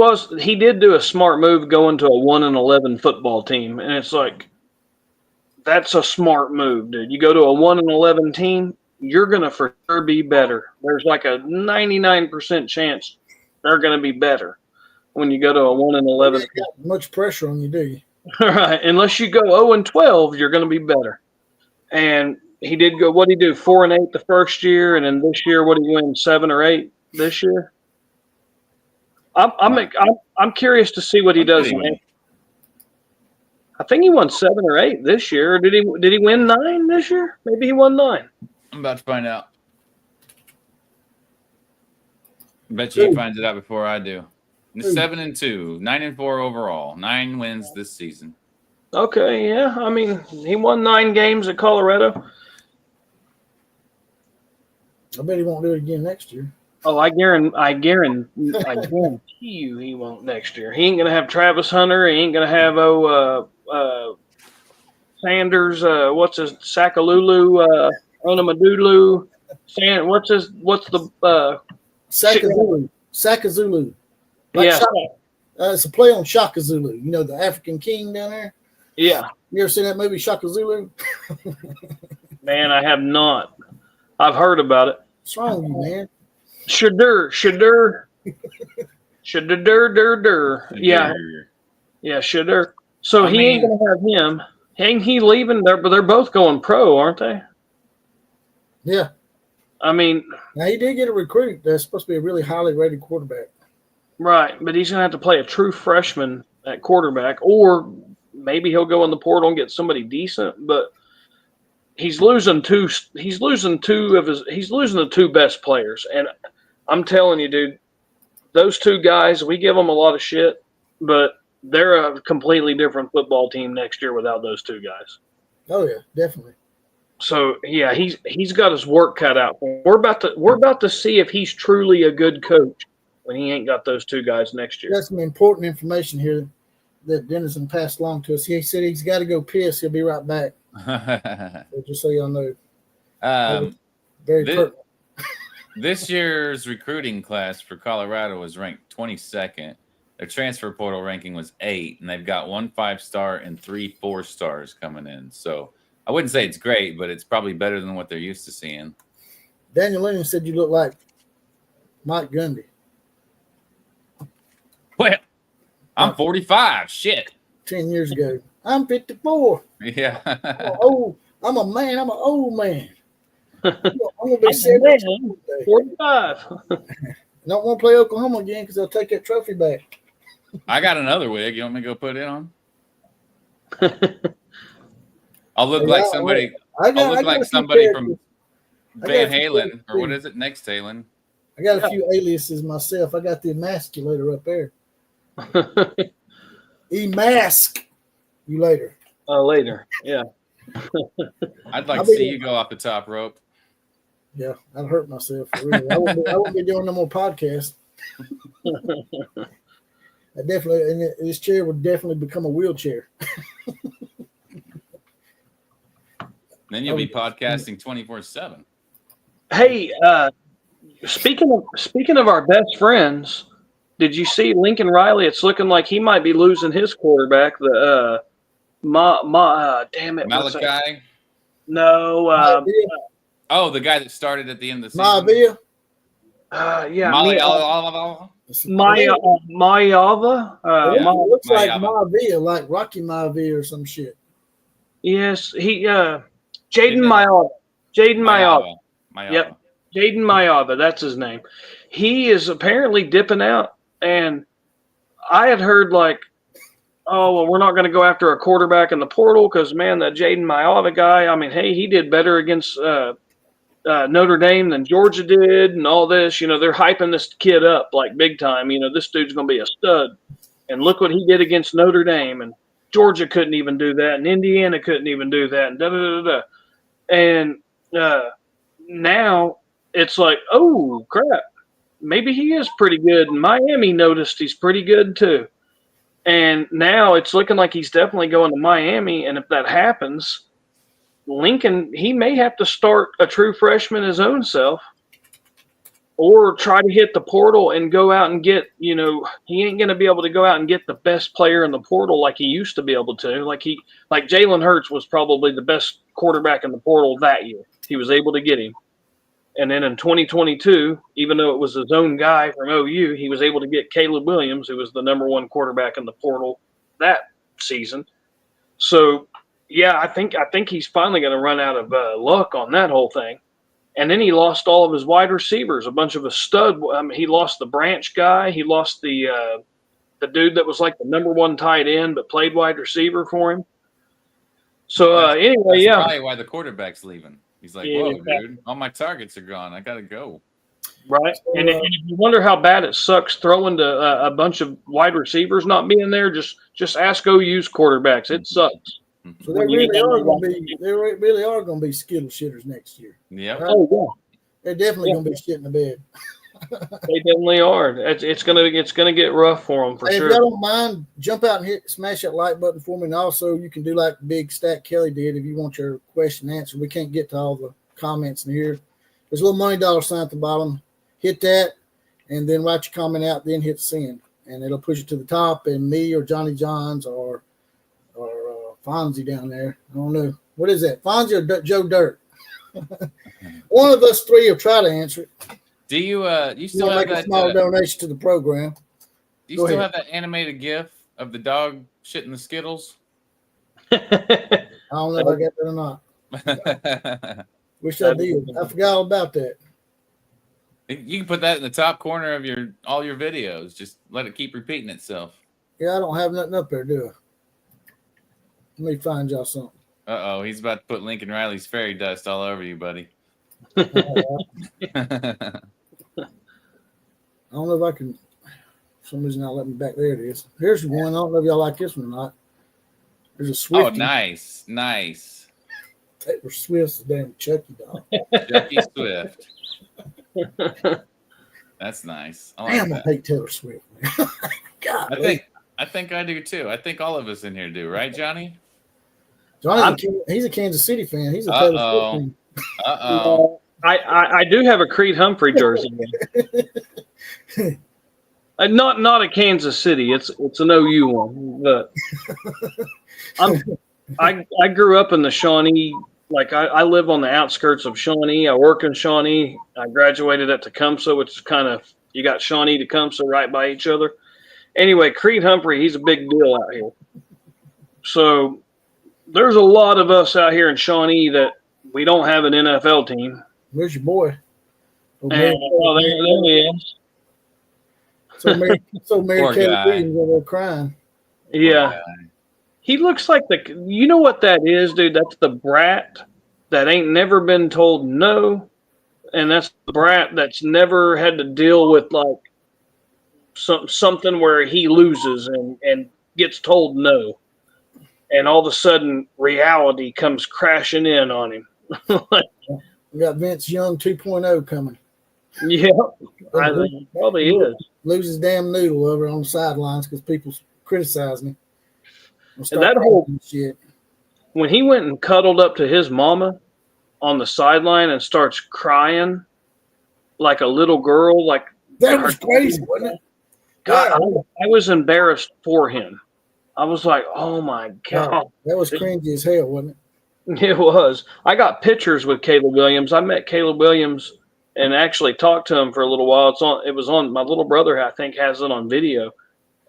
did do a smart move going to a 1-11 football team, and it's like that's a smart move, dude. You go to a 1-11 team, you're gonna for sure be better. There's like a 99% chance they're gonna be better when you go to a 1-11. Much pressure on you, do you? Right. Unless you go 0-12, you're gonna be better. And he did go. What did he do? 4-8 the first year, and then this year, what did he win? 7 or 8 this year. I'm curious to see what he does. I think he won 7 or 8 this year. Or did he win 9 this year? Maybe he won 9. I'm about to find out. I bet you he finds it out before I do. 7-2, 9-4 overall, 9 wins this season. Okay, yeah. I mean, he won 9 games at Colorado. I bet he won't do it again next year. Oh, I guarantee you he won't next year. He ain't gonna have Travis Hunter. He ain't gonna have Sanders. What's his Sakalulu? Onamadulu. What's the Sakazulu. Like yeah. It's a play on Shaka Zulu. You know, the African king down there? Yeah. You ever seen that movie, Shaka Zulu? Man, I have not. I've heard about it. What's wrong with you, man? Shadur. Yeah. Yeah, Shadur. So he ain't going to have him. Ain't he leaving? But they're both going pro, aren't they? Yeah. I mean, now he did get a recruit that's supposed to be a really highly rated quarterback. right, but he's going to have to play a true freshman at quarterback, or maybe he'll go in the portal and get somebody decent. But he's losing the two best players, and I'm telling you, dude, those two guys, we give them a lot of shit, but they're a completely different football team next year without those two guys. Oh yeah, definitely. So yeah, he's got his work cut out for him. We're about to see if he's truly a good coach when he ain't got those two guys next year. That's some important information here that Dennison passed along to us. He said he's got to go piss. He'll be right back. So just so y'all know. Very pertinent. This year's recruiting class for Colorado was ranked 22nd. Their transfer portal ranking was 8, and they've got 1 5-star and 3 4-stars coming in. So I wouldn't say it's great, but it's probably better than what they're used to seeing. Daniel Lennon said you look like Mike Gundy. Well, I'm 45. Shit. 10 years ago. I'm 54. Yeah. I'm a man. I'm an old man. I'm going to be 70. 45. Don't want to play Oklahoma again because they'll take that trophy back. I got another wig. You want me to go put it on? I'll look like somebody. I'll look like somebody from Van Halen, or what is it? Next Halen. I got a few aliases myself. I got the emasculator up there. Emask you later. Later, yeah. I'd like to see you go off the top rope. Yeah, I'd hurt myself. Really. I won't be doing no more podcasts. This chair would definitely become a wheelchair. Then you'll be podcasting 24/7. Hey, speaking of our best friends, did you see Lincoln Riley? It's looking like he might be losing his quarterback. The damn it, Malachi? No. The guy that started at the end of the season. Yeah. Mayava. Looks like Maivia, like Rocky Maivia or some shit. Yes, Jaden Mayava. Yep, Jaden Mayava. That's his name. He is apparently dipping out, and I had heard like, oh, well, we're not going to go after a quarterback in the portal because, man, that Jaden Mayava guy, I mean, hey, he did better against Notre Dame than Georgia did and all this. You know, they're hyping this kid up like big time. You know, this dude's going to be a stud. And look what he did against Notre Dame. And Georgia couldn't even do that. And Indiana couldn't even do that. And da-da-da-da. And now it's like, oh, crap. Maybe he is pretty good. And Miami noticed he's pretty good too. And now it's looking like he's definitely going to Miami. And if that happens, Lincoln, he may have to start a true freshman his own self or try to hit the portal and go out and get, you know, he ain't going to be able to go out and get the best player in the portal like he used to be able to. Like Jalen Hurts was probably the best quarterback in the portal that year. He was able to get him. And then in 2022, even though it was his own guy from OU, he was able to get Caleb Williams, who was the number 1 quarterback in the portal that season. So, yeah, I think he's finally going to run out of luck on that whole thing. And then he lost all of his wide receivers, a bunch of his stud. I mean, he lost the Branch guy. He lost the dude that was like the number 1 tight end but played wide receiver for him. So, anyway, that's probably why the quarterback's leaving. He's like, whoa, dude, all my targets are gone. I got to go. Right. And if you wonder how bad it sucks throwing to a bunch of wide receivers not being there, just ask OU's quarterbacks. It sucks. So they really are going to be skittle shitters next year. Yeah. Right? Oh, yeah. They're definitely going to be shitting the bed. They definitely are. It's gonna get rough for them for sure. If y'all don't mind, jump out and smash that like button for me, and also you can do like Big Stack Kelly did if you want your question answered. We can't get to all the comments in here. There's a little money dollar sign at the bottom. Hit that, and then write your comment out. Then hit send, and it'll push it to the top. And me or Johnny Johns or Fonzie down there. I don't know what is that, Fonzie or Joe Dirt. One of us three will try to answer it. Do you still have make a small donation to the program? Do you still have that animated GIF of the dog shitting the Skittles? I don't know if I got that or not. Wish I did. I forgot all about that. You can put that in the top corner of all your videos. Just let it keep repeating itself. Yeah, I don't have nothing up there, do I? Let me find y'all something. Uh-oh, he's about to put Lincoln Riley's fairy dust all over you, buddy. I don't know if I can. For some reason, not let me back. There it is. Here's one. I don't know if y'all like this one or not. There's a Swift. Oh, nice. Taylor Swift's the damn Chucky dog. Chucky Swift. That's nice. Damn, I hate Taylor Swift, man. God, I think I do too. I think all of us in here do, right, Johnny? He's a Kansas City fan. He's a Taylor Swift fan. Uh-oh. I do have a Creed Humphrey jersey. Not a Kansas City. It's an OU one. But I grew up in the Shawnee. Like I live on the outskirts of Shawnee. I work in Shawnee. I graduated at Tecumseh, which is kind of, you got Shawnee, Tecumseh right by each other. Anyway, Creed Humphrey, he's a big deal out here. So there's a lot of us out here in Shawnee that we don't have an NFL team. Where's your boy? There he is. So Mary Kelly Williams over there crying. Yeah. He looks like you know what that is, dude? That's the brat that ain't never been told no. And that's the brat that's never had to deal with like something where he loses and gets told no. And all of a sudden reality comes crashing in on him. We got Vince Young 2.0 coming. Yeah, I think he probably is. Lose his damn noodle over on the sidelines because people criticizing him. And that whole shit. When he went and cuddled up to his mama on the sideline and starts crying like a little girl, like that was crazy, wasn't it? God, I was embarrassed for him. I was like, oh my God. That was cringy as hell, wasn't it? It was. I got pictures with Caleb Williams. I met Caleb Williams and actually talked to him for a little while. It was on, my little brother, I think, has it on video.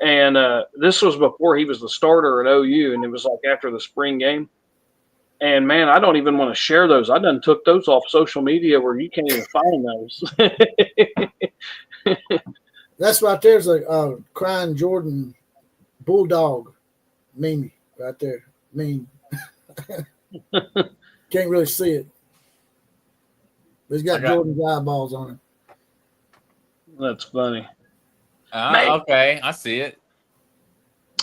And this was before he was the starter at OU, and it was like after the spring game. And, man, I don't even want to share those. I done took those off social media where you can't even find those. That's right there's a crying Jordan bulldog meme right there. Meme. Can't really see it. But he's got Jordan's eyeballs on it. That's funny. Okay, I see it.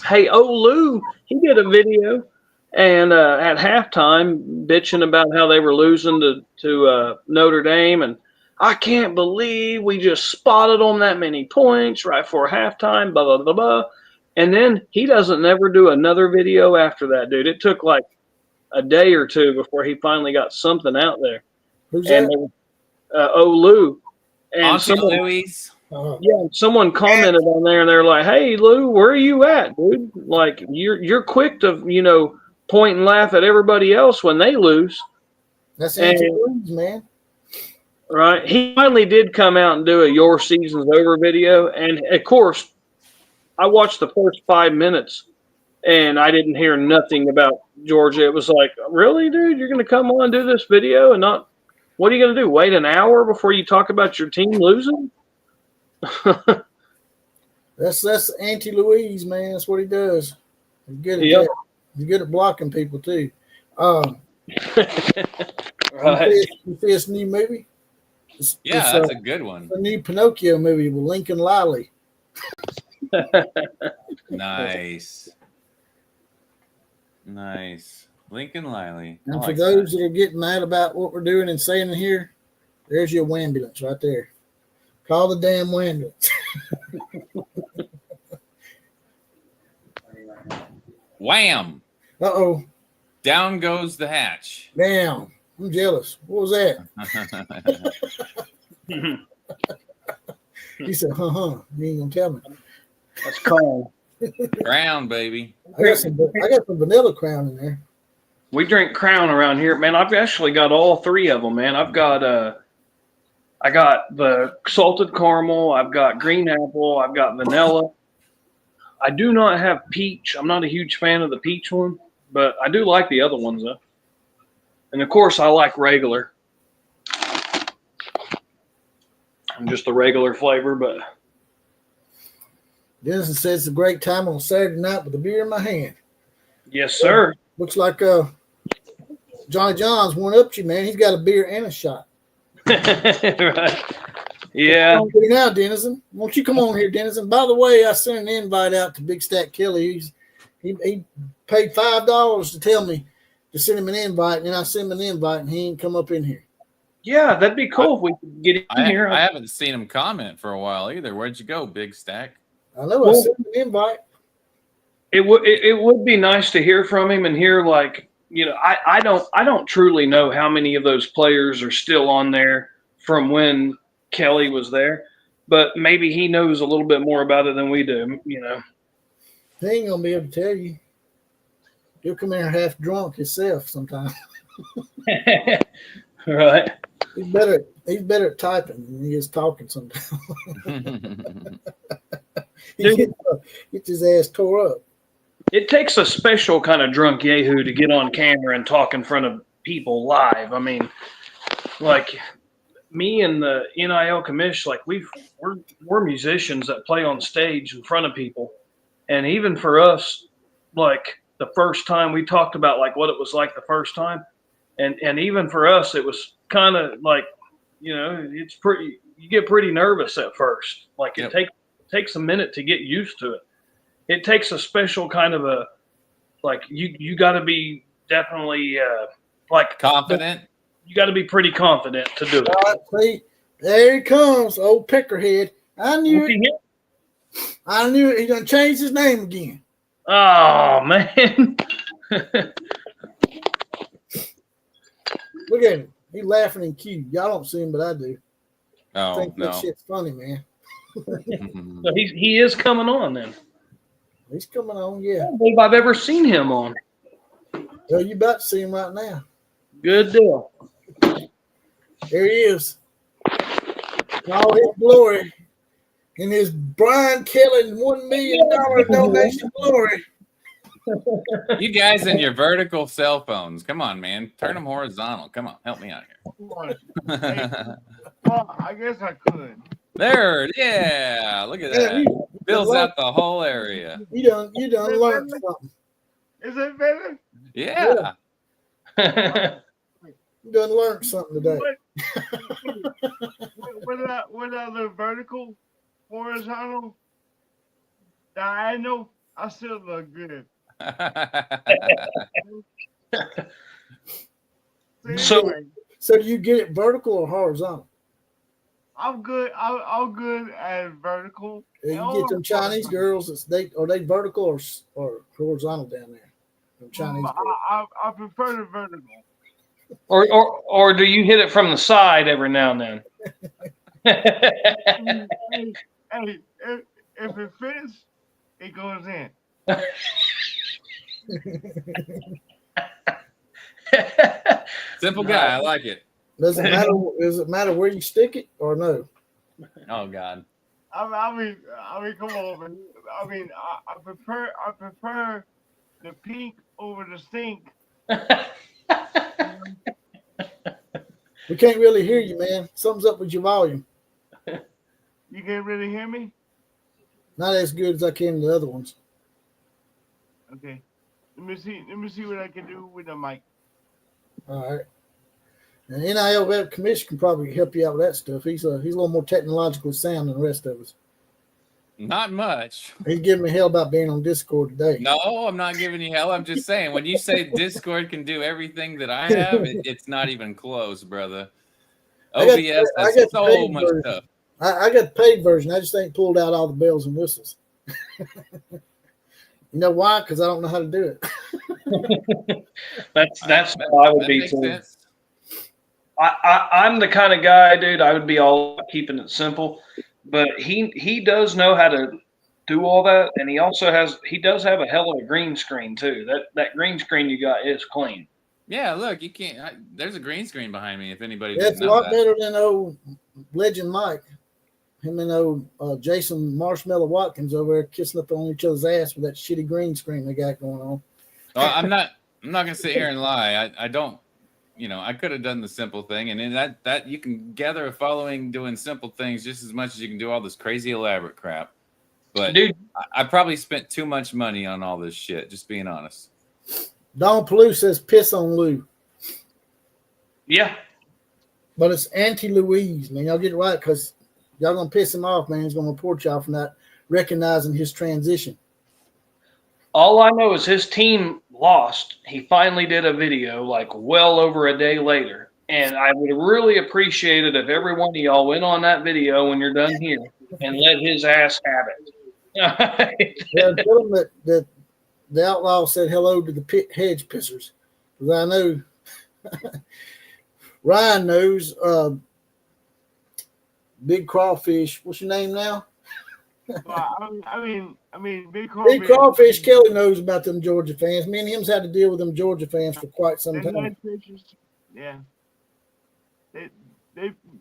Hey, Lou, he did a video and at halftime bitching about how they were losing to Notre Dame, and I can't believe we just spotted them that many points right before halftime, blah, blah, blah, blah. And then he doesn't never do another video after that, dude. It took like a day or two before he finally got something out there. Who's that? Lou. And someone commented on there, and they're like, "Hey, Lou, where are you at, dude? Like, you're quick to point and laugh at everybody else when they lose." That's anti-Louis, man. Right? He finally did come out and do a "Your Season's Over" video, and of course, I watched the first 5 minutes, and I didn't hear nothing about Georgia. It was like, really, dude, you're going to come on and do this video and not? What are you going to do? Wait an hour before you talk about your team losing? That's anti-Louise, man. That's what he does. He's good at that. He's good at blocking people too. Right. You see this new movie? That's a good one. The new Pinocchio movie with Lincoln Riley. Nice. Lincoln Riley. And for those that are getting mad about what we're doing and saying here, there's your ambulance right there. Call the damn ambulance. Wham! Uh-oh. Down goes the hatch. Damn. I'm jealous. What was that? He said, You ain't going to tell me. That's Crown. Crown, baby. I got some vanilla Crown in there. We drink Crown around here. Man, I've actually got all three of them, man. I've got I got the salted caramel, I've got green apple, I've got vanilla. I do not have peach. I'm not a huge fan of the peach one, but I do like the other ones though. And of course I like regular. just the regular flavor. But Denison says it's a great time on a Saturday night with a beer in my hand. yes, sir. Looks like Johnny John's one up you, man. He's got a beer and a shot. Right. Yeah. Now, Denison, won't you come on here, Denison? By the way, I sent an invite out to Big Stack Kelly. He paid $5 to tell me to send him an invite, and I sent him an invite, and he ain't come up in here. Yeah, that'd be cool if we could get in here. I haven't seen him comment for a while either. Where'd you go, Big Stack? I know. I sent him an invite. It would be nice to hear from him and hear, like, you know, I don't truly know how many of those players are still on there from when Kelly was there, but maybe he knows a little bit more about it than we do, you know. He ain't gonna be able to tell you. He'll come in here half drunk himself sometimes. Right. He's better at typing than he is talking sometimes. He gets his ass tore up. It takes a special kind of drunk yahoo to get on camera and talk in front of people live. I mean, like me and the NIL commish, like we're musicians that play on stage in front of people. And even for us, like the first time we talked about like what it was like the first time. And even for us, it was kind of like, you know, you get pretty nervous at first. Like it takes a minute to get used to it. It takes a special kind of a, like you got to be definitely like confident. You got to be pretty confident to do it. See, there he comes, old peckerhead. I knew it. I knew it. He done changed his name again. Oh man! Look at him. He's laughing and cute. Y'all don't see him, but I do. Oh, I think no. that shit's funny, man. So he is coming on then. He's coming on, yeah. I don't believe I've ever seen him on. Well, you about to see him right now. Good deal. There he is. In all his glory. In his Brian Kelly $1 million donation glory. You guys and your vertical cell phones. Come on, man. Turn them horizontal. Come on. Help me out here. Well, I guess I could. There. Yeah. Look at that. Fills out the whole area. You done learned something. Is it better? Yeah. You done learned something today. What other vertical, horizontal, diagonal? I still look good. So do you get it vertical or horizontal? I'm good. I'm good at vertical. You get them Chinese girls. Are they vertical or horizontal down there? Them Chinese girls. I prefer the vertical. Or do you hit it from the side every now and then? Hey, if it fits, it goes in. Simple guy. I like it. Does it matter where you stick it or no? Oh God. I mean, come on, man. I mean, I prefer the pink over the stink. We can't really hear you, man. Something's up with your volume. You can't really hear me? Not as good as I can in the other ones. Okay. Let me see what I can do with the mic. All right. And NIL commission can probably help you out with that stuff. He's a little more technologically sound than the rest of us. Not much. He's giving me hell about being on Discord today. No, I'm not giving you hell. I'm just saying, when you say Discord can do everything that I have, it's not even close, brother. OBS has so much stuff. I got the paid version. I just ain't pulled out all the bells and whistles. You know why? Because I don't know how to do it. That's how I would be too. I'm the kind of guy, dude. I would be all about keeping it simple, but he does know how to do all that, and he does have a hell of a green screen too. That green screen you got is clean. Yeah, look, you can't. There's a green screen behind me. If anybody, that's a lot better than old Legend Mike. Him and old Jason Marshmallow Watkins over there kissing up on each other's ass with that shitty green screen they got going on. Well, I'm not gonna sit here and lie. I don't I could have done the simple thing, and then that you can gather a following doing simple things just as much as you can do all this crazy elaborate crap. But Dude, I probably spent too much money on all this shit. Just being honest. Don Palou says piss on Lou, yeah. but it's anti-Louise, man. Y'all get it right because y'all gonna piss him off, man. He's gonna report y'all for not recognizing his transition. All I know is his team lost. He finally did a video like well over a day later. And I would really appreciate it if every one of y'all went on that video when you're done here and let his ass have it. Yeah, tell him that the Outlaw said hello to the hedge pissers. Because I know Ryan knows Big Crawfish. What's your name now? Well, I mean, Big Crawfish. Kelly knows about them Georgia fans. Me and him's had to deal with them Georgia fans for quite some time. Yeah.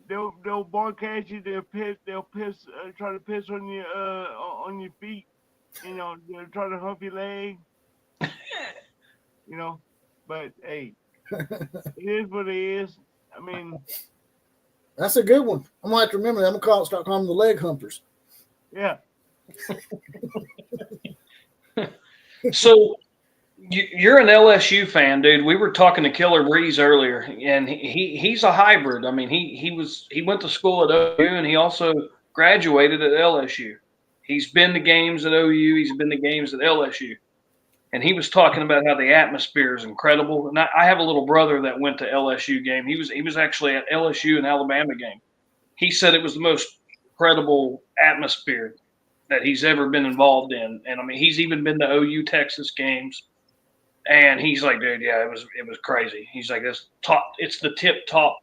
They'll broadcast you. They'll piss. Try to piss on your feet. They'll try to hump your leg. But hey, it is what it is. I mean, that's a good one. I'm gonna have to remember that. I'm gonna start calling them the leg humpers. Yeah. So you're an LSU fan, dude. We were talking to Killer Breeze earlier, and he's a hybrid. I mean, he went to school at OU, and he also graduated at LSU. He's been to games at OU. He's been to games at LSU. And he was talking about how the atmosphere is incredible. And I have a little brother that went to LSU game. He was actually at LSU and Alabama game. He said it was the most incredible atmosphere that he's ever been involved in. And I mean, he's even been to OU Texas games. And he's like, dude, yeah, it was crazy. He's like, it's the tip top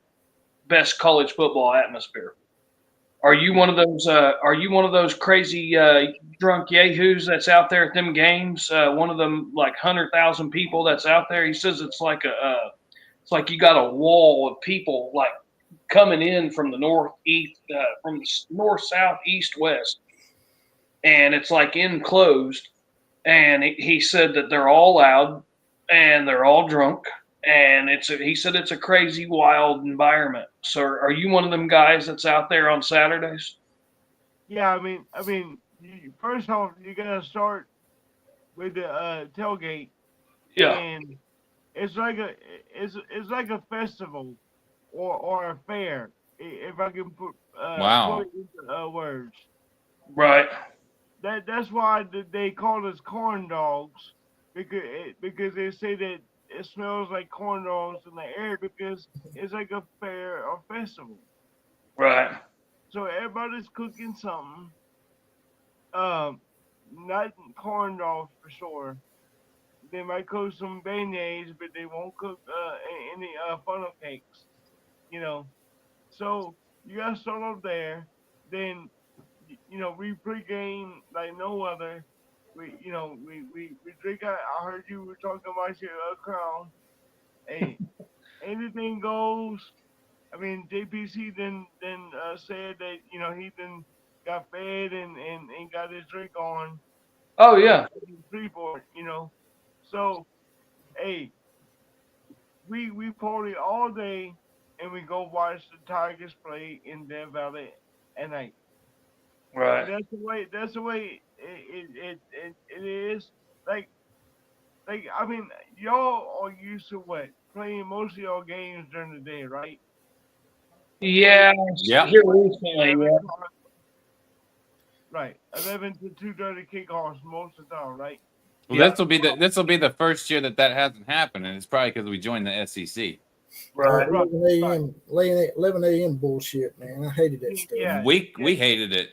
best college football atmosphere. Are you one of those crazy drunk yahoos that's out there at them games? One of them like 100,000 people that's out there. He says it's like you got a wall of people like coming in from the northeast, from the north, south, east, west, and it's like enclosed. And he said that they're all loud and they're all drunk. And he said it's a crazy, wild environment. So, are you one of them guys that's out there on Saturdays? Yeah, I mean, first off, you gotta start with the tailgate. Yeah. And it's like a festival or a fair, if I can put it into words. Right. That's why they call us corn dogs because they say that it smells like corn dogs in the air because it's like a fair or festival. Right. So everybody's cooking something. Not corn dogs for sure. They might cook some beignets, but they won't cook any funnel cakes. So you gotta start off there. Then we pregame like no other. We drink. I heard you were talking about your crown. Hey, anything goes. I mean, JPC then said that he then got fed and got his drink on. Oh yeah. Freeport, So, hey, we party all day and we go watch the Tigers play in Death Valley at night. Right. That's the way it is. Like I mean, y'all are used to what? Playing most of y'all games during the day, right? Yeah. Yeah. Here recently, yeah. Right. 11 to 2:30 kickoffs most of the time, right? Well, this will be the first year that hasn't happened, and it's probably because we joined the SEC. Right. 11 a.m. bullshit, man. I hated that stuff. Yeah. We hated it.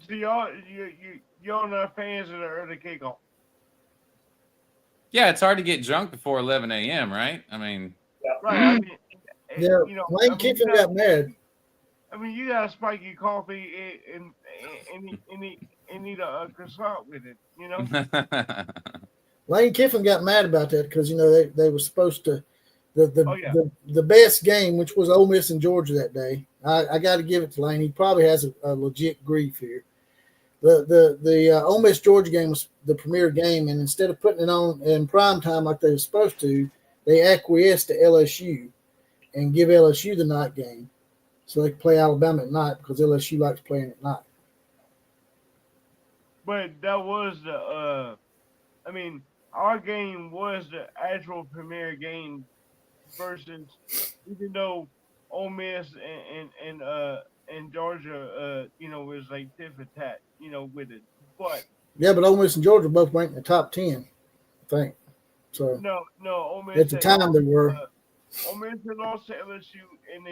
So y'all not fans of the early kickoff. Yeah, it's hard to get drunk before 11 a.m., right? I mean, right. I mean, yeah. Lane Kiffin got mad. I mean, you gotta spike your coffee and need a croissant with it, Lane Kiffin got mad about that because they were supposed to the best game, which was Ole Miss and Georgia that day. I got to give it to Lane. He probably has a legit grief here. The Ole Miss Georgia game was the premier game, and instead of putting it on in prime time like they were supposed to, they acquiesced to LSU and give LSU the night game so they can play Alabama at night because LSU likes playing at night. But that was our game was the actual premier game versus, even though Ole Miss and Georgia, was like tit for tat, with it. But yeah, but Ole Miss and Georgia both ranked in the top 10, I think. So no, Ole Miss at the time they were. Ole Miss had lost to LSU, and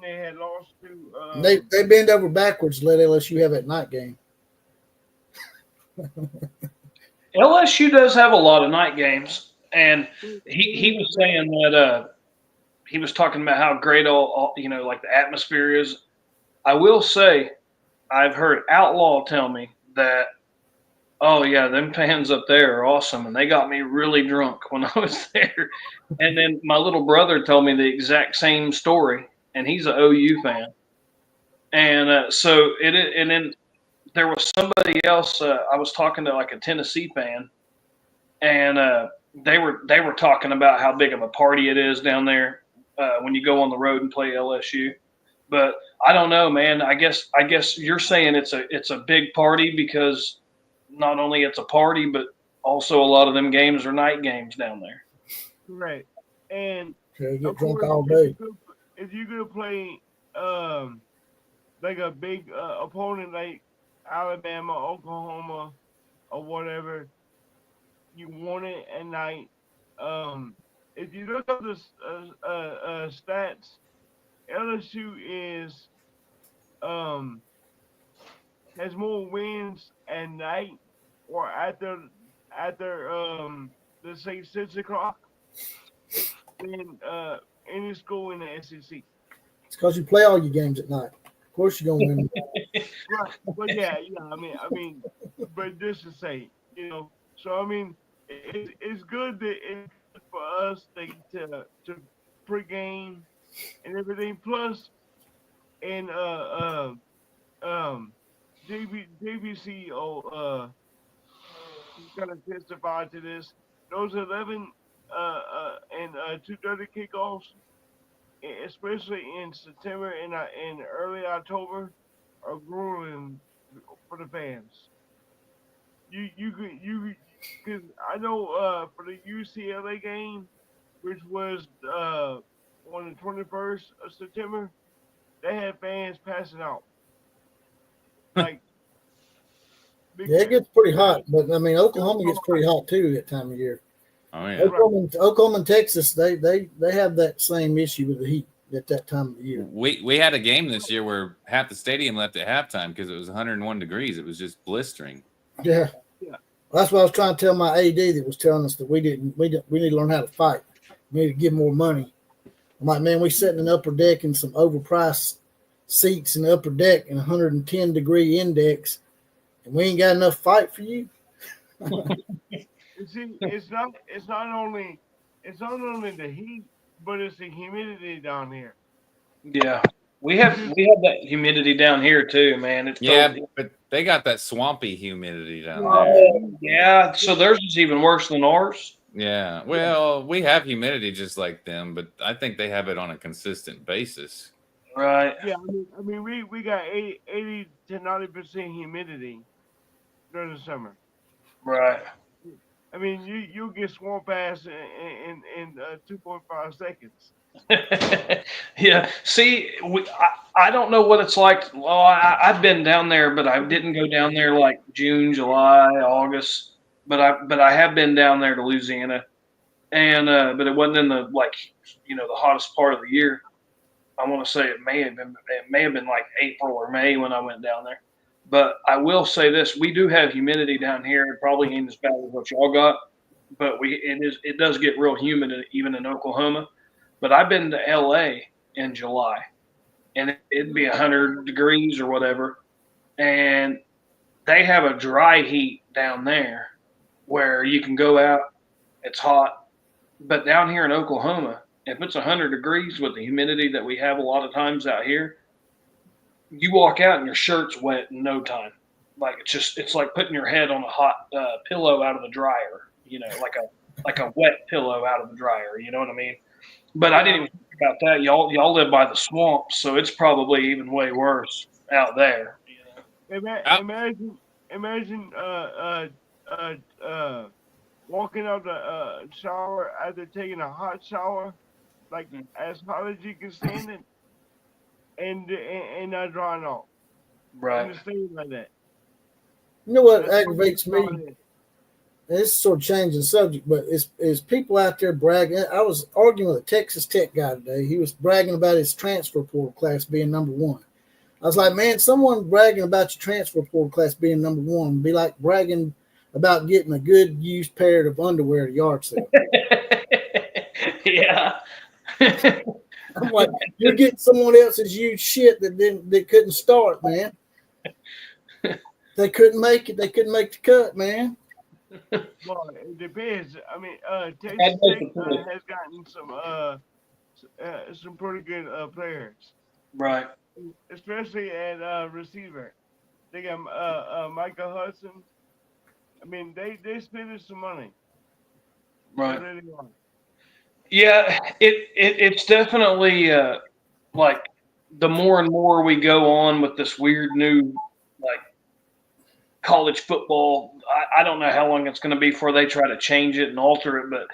they had lost to. They bend over backwards to let LSU have that night game. LSU does have a lot of night games, and he was saying that he was talking about how great all like the atmosphere is. I will say, I've heard Outlaw tell me that, oh yeah, them fans up there are awesome, and they got me really drunk when I was there. And then my little brother told me the exact same story, and he's an OU fan. And and then there was somebody else. I was talking to like a Tennessee fan, and they were talking about how big of a party it is down there when you go on the road and play LSU. But I don't know, man. I guess you're saying it's a big party because not only it's a party, but also a lot of them games are night games down there. Right, and you get drunk all day. If you're gonna play like a big opponent like Alabama, Oklahoma, or whatever, you want it at night. If you look up the stats, LSU is has more wins at night or after let's say 6 o'clock than any school in the SEC. It's because you play all your games at night. Of course you're gonna win. Right. But yeah. I mean, but just to say, so I mean, it's good that it's good for us to pregame and everything. Plus, and JBC kind of testified to this. Those 11 and 2:30 kickoffs, especially in September and in early October, are grueling for the fans. Because I know for the UCLA game, which was on the 21st of September, they had fans passing out. Like, yeah, it gets pretty hot, but I mean Oklahoma gets pretty hot too that time of year. Oh yeah. Oklahoma and Texas, they have that same issue with the heat at that time of the year. We had a game this year where half the stadium left at halftime because it was 101 degrees. It was just blistering. Yeah. That's what I was trying to tell my AD that was telling us that we need to learn how to fight. We need to give more money. I'm like, man, we sitting in the upper deck in some overpriced seats in the upper deck in 110 degree index, and we ain't got enough fight for you. See, it's not only the heat, but it's the humidity down here. Yeah, we have that humidity down here too, man. It's but they got that swampy humidity down there. Yeah, so theirs is even worse than ours. Yeah, well, we have humidity just like them, but I think they have it on a consistent basis. Right. Yeah, I mean we got 80 to 90% humidity during the summer. Right. I mean, you'll get swamp ass in 2.5 seconds. Yeah. See, I don't know what it's like. Well, I've been down there, but I didn't go down there like June, July, August. But I have been down there to Louisiana, and but it wasn't in the the hottest part of the year. I want to say it may have been like April or May when I went down there. But I will say this: we do have humidity down here. It probably ain't as bad as what y'all got, but it does get real humid even in Oklahoma. But I've been to LA in July, and it'd be 100 degrees or whatever, and they have a dry heat down there where you can go out. It's hot, but down here in Oklahoma, if it's 100 degrees with the humidity that we have a lot of times out here, you walk out and your shirt's wet in no time. Like it's like putting your head on a hot pillow out of the dryer, like a wet pillow out of the dryer. You know what I mean? But I didn't even think about that. Y'all live by the swamps, so it's probably even way worse out there. Imagine walking out the shower after taking a hot shower, like as hot as you can stand it, and not drying off. Right. And staying like that. You know what That's aggravates me? This is sort of changing the subject, but it's people out there bragging. I was arguing with a Texas Tech guy today. He was bragging about his transfer portal class being number one. I was like, man, someone bragging about your transfer portal class being number one would be like bragging about getting a good used pair of underwear at a yard sale. Yeah. I'm like, you're getting someone else's used shit that couldn't start, man. They couldn't make it. They couldn't make the cut, man. Well, it depends. I mean, Texas Tech has gotten some pretty good players, Right. especially at receiver. They got Michael Hudson. I mean, they spending some money. Right. Really are. Yeah, it's definitely like the more and more we go on with this weird new like college football. I don't know how long it's going to be before they try to change it and alter it, but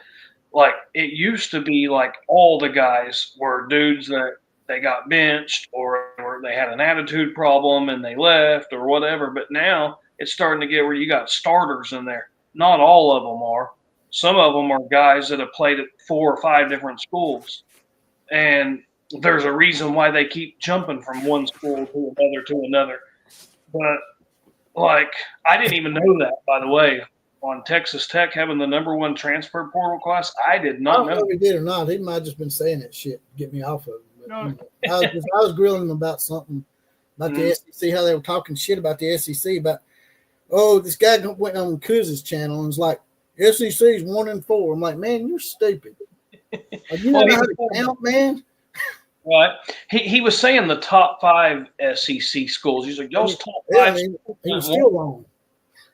like it used to be like all the guys were dudes that they got benched or they had an attitude problem and they left or whatever. But now it's starting to get where you got starters in there. Not all of them are. Some of them are guys that have played at 4 or 5 different schools. And there's a reason why they keep jumping from one school to another. But, like, I didn't even know that, by the way, on Texas Tech having the number one transfer portal class. I did not know. I don't know if he did or not. He might have just been saying that shit to get me off of it. But, No. I was grilling him about something, about the SEC, how they were talking shit about the SEC, about, this guy went on Kuz's channel and was like, SEC's 1-4. I'm like, man, you're stupid. Like, you know how to count, man? Right. He was saying the top 5 SEC schools. He's like, y'all's top 5. He was still wrong.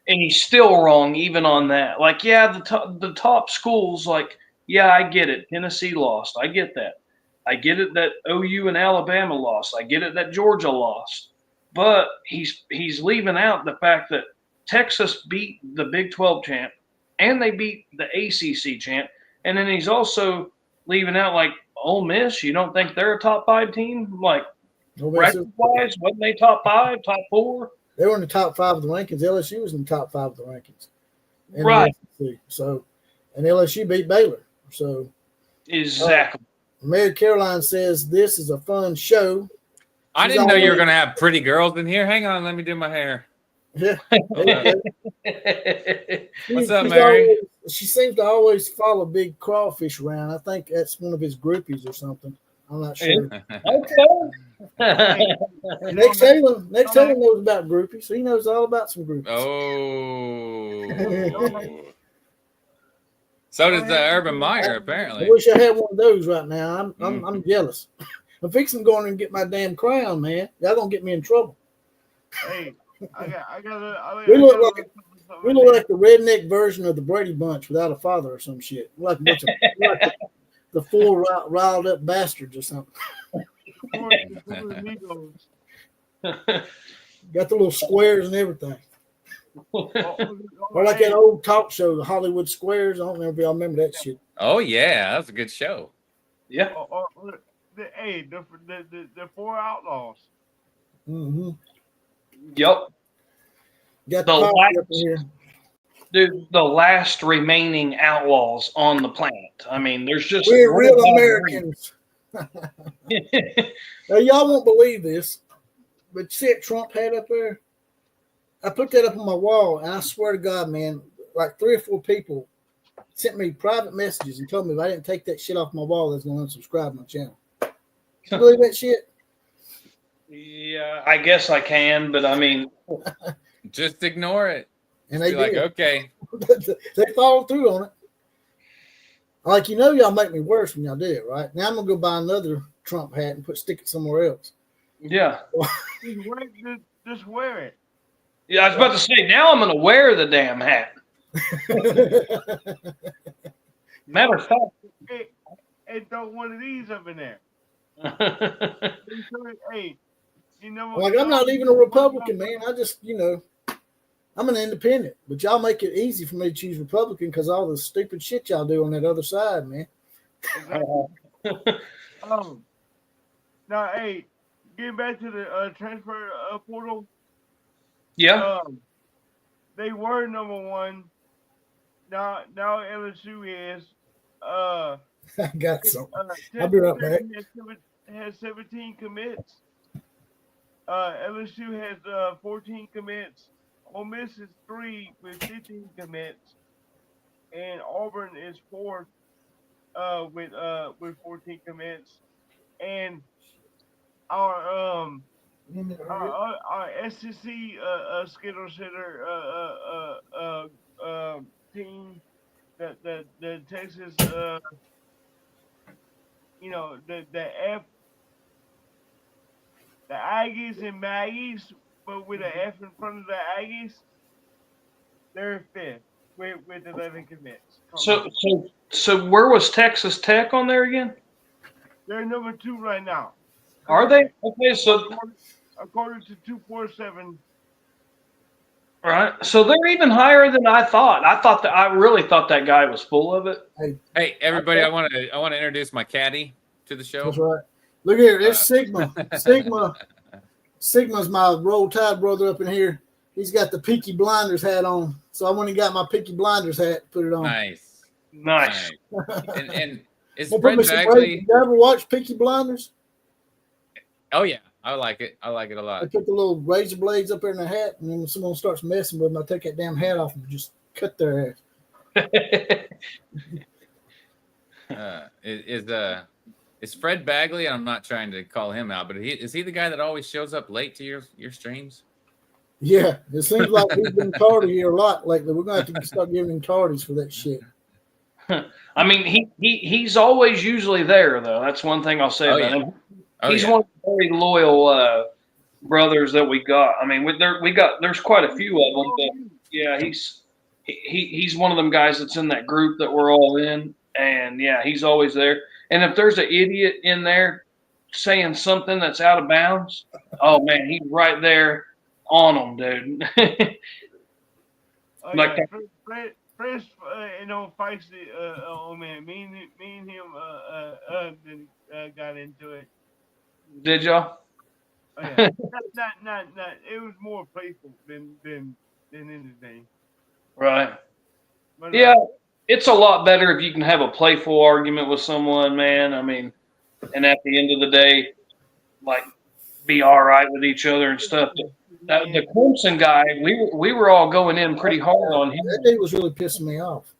And he's still wrong even on that. Like, yeah, the top schools, like, yeah, I get it. Tennessee lost. I get that. I get it that OU and Alabama lost. I get it that Georgia lost. But he's leaving out the fact that Texas beat the Big 12 champ and they beat the ACC champ. And then he's also leaving out, like, Ole Miss. You don't think they're a top 5 team? Like, record-wise, wasn't they top 5, top 4? They were in the top 5 of the rankings. LSU was in the top 5 of the rankings. Right. So, and LSU beat Baylor. So, exactly. Mary Caroline says this is a fun show. I didn't know you were going to have pretty girls in here. Hang on, let me do my hair. Yeah. What's up, Mary? She seems to always follow Big Crawfish around. I think that's one of his groupies or something. I'm not sure. Next Taylor knows about groupies. He knows all about some groupies. Oh. So does Urban Meyer, apparently. I wish I had one of those right now. I'm jealous. I'm fixing to go in and get my damn crown, man. Y'all gonna get me in trouble. Hey, we look like the redneck version of the Brady Bunch without a father or some shit. We're like a bunch of the 4 riled up bastards or something. Got the little squares and everything. Or like that old talk show, the Hollywood Squares. I don't know if y'all remember that shit. Oh yeah, that was a good show. Yeah. The 4 outlaws. Mm-hmm. Yep. Got the last, up here. Dude, the last remaining outlaws on the planet. I mean, there's just we're real Americans. Now, y'all won't believe this, but see that Trump had up there? I put that up on my wall, and I swear to God, man, like 3 or 4 people sent me private messages and told me if I didn't take that shit off my wall, I was going to unsubscribe my channel. You believe that shit? Yeah, I guess I can, but I mean, just ignore it. And they like, okay. They followed through on it. Like, y'all make me worse when y'all do it, right? Now I'm gonna go buy another Trump hat and stick it somewhere else. Yeah. Just wear it. Yeah, I was about to say, now I'm gonna wear the damn hat. Matter of and throw one of these up in there. fact. Hey, you know, Like, I'm not even a Republican, man. I just, I'm an independent. But y'all make it easy for me to choose Republican because all the stupid shit y'all do on that other side, man. Exactly. Now, hey, getting back to the transfer portal. Yeah. They were number one. Now LSU is. I got some. I'll be Texas right back. has 17 commits. LSU has 14 commits. Ole Miss is 3 with 15 commits, and Auburn is 4 with 14 commits. And our SEC Skittle Sitter team, the Texas the Aggies and Maggies, but with an F in front of the Aggies, they're 5th with 11 commits. So where was Texas Tech on there again? They're number 2 right now. Are they? Okay, so according to 247. all right, so they're even higher than I thought. I really thought that guy was full of it. Hey, everybody! I want to introduce my caddy to the show. That's right. Look here, there's Sigma. Sigma's my Roll Tide brother up in here. He's got the Peaky Blinders hat on, so I went and got my Peaky Blinders hat, put it on. Nice. And is Well, Fred Bagley? You ever watch Peaky Blinders? Oh yeah, I like it. I like it a lot. I put the little razor blades up there in the hat, and then when someone starts messing with them, I take that damn hat off and just cut their ass. Is Fred Bagley? I'm not trying to call him out, but is he the guy that always shows up late to your streams? Yeah, it seems like he's been tardy here a lot lately. We're going to have to start giving him tardies for that shit. I mean, he's always usually there, though. That's one thing I'll say about him. He's one of the very loyal brothers that we got. I mean, there's quite a few of them, but yeah, he's one of them guys that's in that group that we're all in, and yeah, he's always there. And if there's an idiot in there saying something that's out of bounds, oh man, he's right there on them, dude. Like Fresh, feisty. Oh man, me and him got into it. Did y'all? Oh, yeah. not. It was more playful than anything. Right. But, yeah, it's a lot better if you can have a playful argument with someone, man. I mean, and at the end of the day, like, be all right with each other and stuff. The Clemson guy, we were all going in pretty hard on him. That dude was really pissing me off.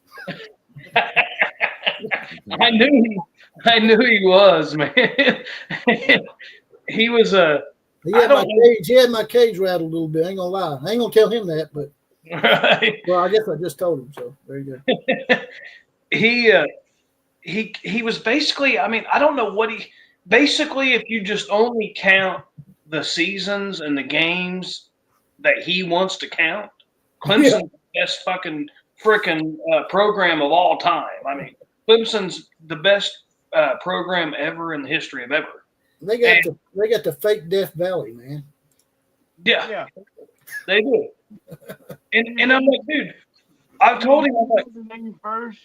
I knew he was, man. He was He had my cage rattled a little bit. I ain't gonna lie. I ain't gonna tell him that, but right. Well, I guess I just told him, so very good. He was basically, I mean, I don't know what basically, if you just only count the seasons and the games that he wants to count, Clemson's the best fucking freaking program of all time. I mean, Clemson's the best program ever in the history of ever. They got the fake Death Valley, man. Yeah. They do. And I'm like, dude, I told him, I'm like, the name first.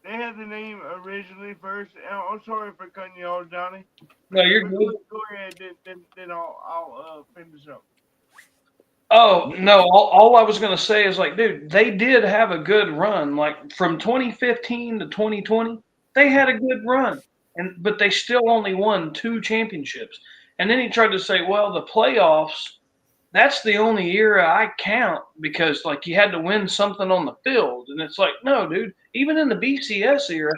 They had the name originally first. I'm sorry for cutting you off, Johnny. No, you're good. Go ahead, then I'll finish up. Oh, no, all I was going to say is, like, dude, they did have a good run. Like, from 2015 to 2020, they had a good run. But they still only won 2 championships. And then he tried to say, well, the playoffs, that's the only era I count because, like, you had to win something on the field. And it's like, no, dude, even in the BCS era,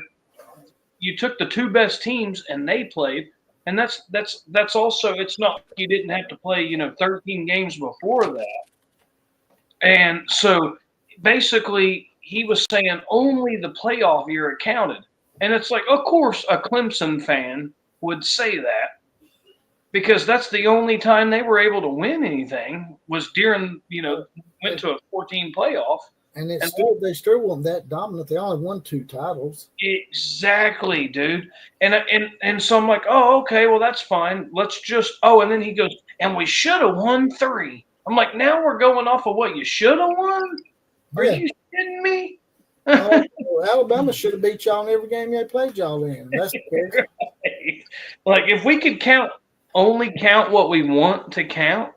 you took the 2 best teams and they played. And that's also, it's not like you didn't have to play, 13 games before that. And so basically he was saying only the playoff era counted. And it's like, of course, a Clemson fan would say that because that's the only time they were able to win anything was during, went to a 14 playoff. And they still weren't that dominant. They only won 2 titles. Exactly, dude. And so I'm like, oh, okay, well that's fine. Let's just and then he goes, and we should have won 3. I'm like, now we're going off of what you should have won? Are you kidding me? Well, Alabama should have beat y'all in every game they played y'all in. That's the case. Right. Like if we could only count what we want to count,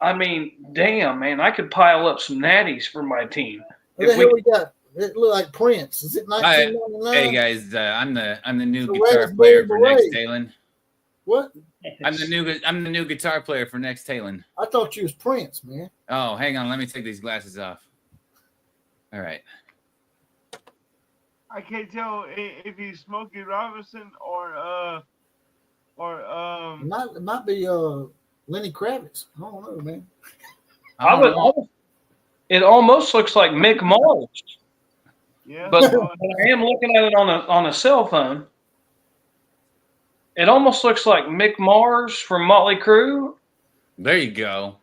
I mean, damn, man, I could pile up some natties for my team. What the hell we got? It looked like Prince. Is it 1999? Hey guys, I'm the new guitar player for next Talon. What? I'm the new guitar player for next Talon. I thought you was Prince, man. Oh, hang on, let me take these glasses off. All right. I can't tell if he's Smokey Robinson or It might be Lenny Kravitz. I don't know, man. It almost looks like Mick Mars. Yeah. But I am looking at it on a cell phone. It almost looks like Mick Mars from Motley Crue. There you go.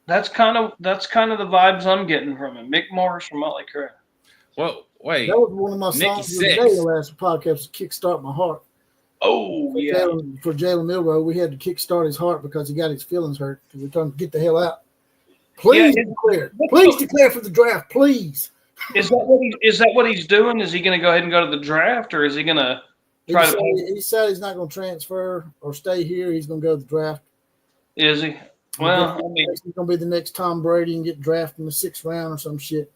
That's kind of the vibes I'm getting from it. Mick Mars from Motley Crue. Well, wait. That was one of my songs of the day. The last podcast, "Kickstart My Heart." Oh, yeah. For Jalen Milroe, we had to kickstart his heart because he got his feelings hurt. We're trying to get the hell out. Please declare. Please declare for the draft, please. Is that what he's doing? Is he going to go ahead and go to the draft, or is he going to try to? He said he's not going to transfer or stay here. He's going to go to the draft. Is he? Well, he's going to be the next Tom Brady and get drafted in the 6th round or some shit.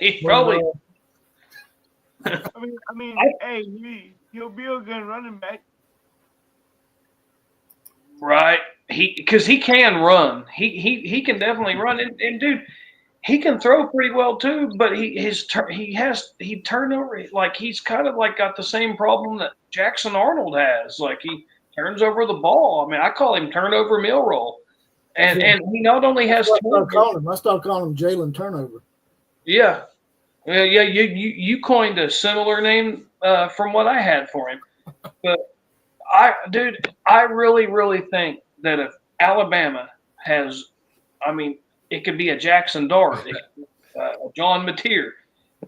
He probably. I mean, hey, he'll be a good running back. Right. Because he can run. He can definitely run. And dude, he can throw pretty well too, but he turnover, like he's kind of like got the same problem that Jackson Arnold has. Like he turns over the ball. I mean, I call him turnover mill roll. And he not only has I start calling him Jalen Turnover. Yeah. Yeah, you coined a similar name from what I had for him. But I really, really think that if Alabama has, I mean, it could be a Jackson Dart, a John Mateer.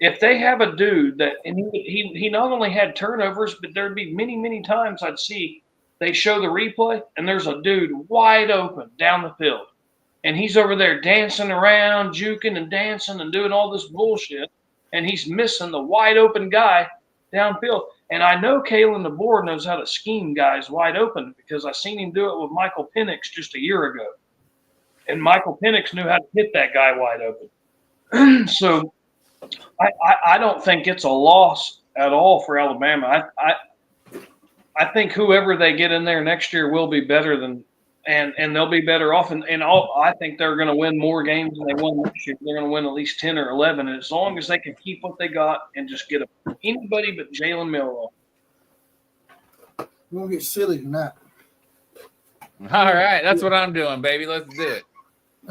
If they have a dude that, and he not only had turnovers, but there'd be many, many times I'd see they show the replay and there's a dude wide open down the field. And he's over there dancing around, juking and dancing and doing all this bullshit. And he's missing the wide open guy downfield. And I know Kalen DeBoer knows how to scheme guys wide open because I seen him do it with Michael Penix just a year ago. And Michael Penix knew how to hit that guy wide open. So I don't think it's a loss at all for Alabama. I think whoever they get in there next year will be better than and they'll be better off. I think they're going to win more games than they won this year. They're going to win at least 10 or 11. And as long as they can keep what they got and just get anybody but Jalen Milroe. We're going to get silly tonight. All right. That's what I'm doing, baby. Let's do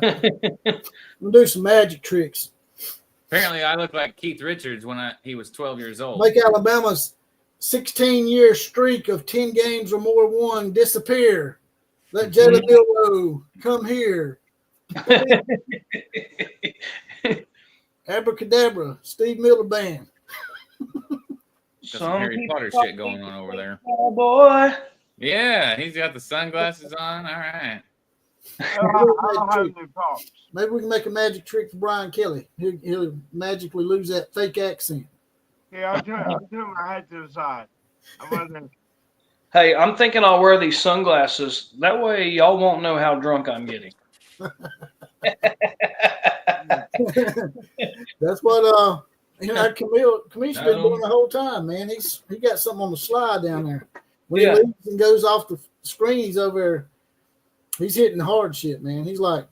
it. We'll do some magic tricks. Apparently, I look like Keith Richards when he was 12 years old. Make Alabama's 16-year streak of 10 games or more won disappear. Let Jalen Milroe come here. Abracadabra, Steve Miller Band. Got some Harry Potter shit going on over there. Oh, boy. Yeah, he's got the sunglasses on. All right. Maybe we can make a magic trick for Brian Kelly. He'll magically lose that fake accent. Yeah, I'll turn my head to the side. Hey, I'm thinking I'll wear these sunglasses. That way y'all won't know how drunk I'm getting. That's what Camille's been doing the whole time, man. He got something on the slide down there. When he leaves and goes off the screen, he's over there. He's hitting hard shit, man. He's like,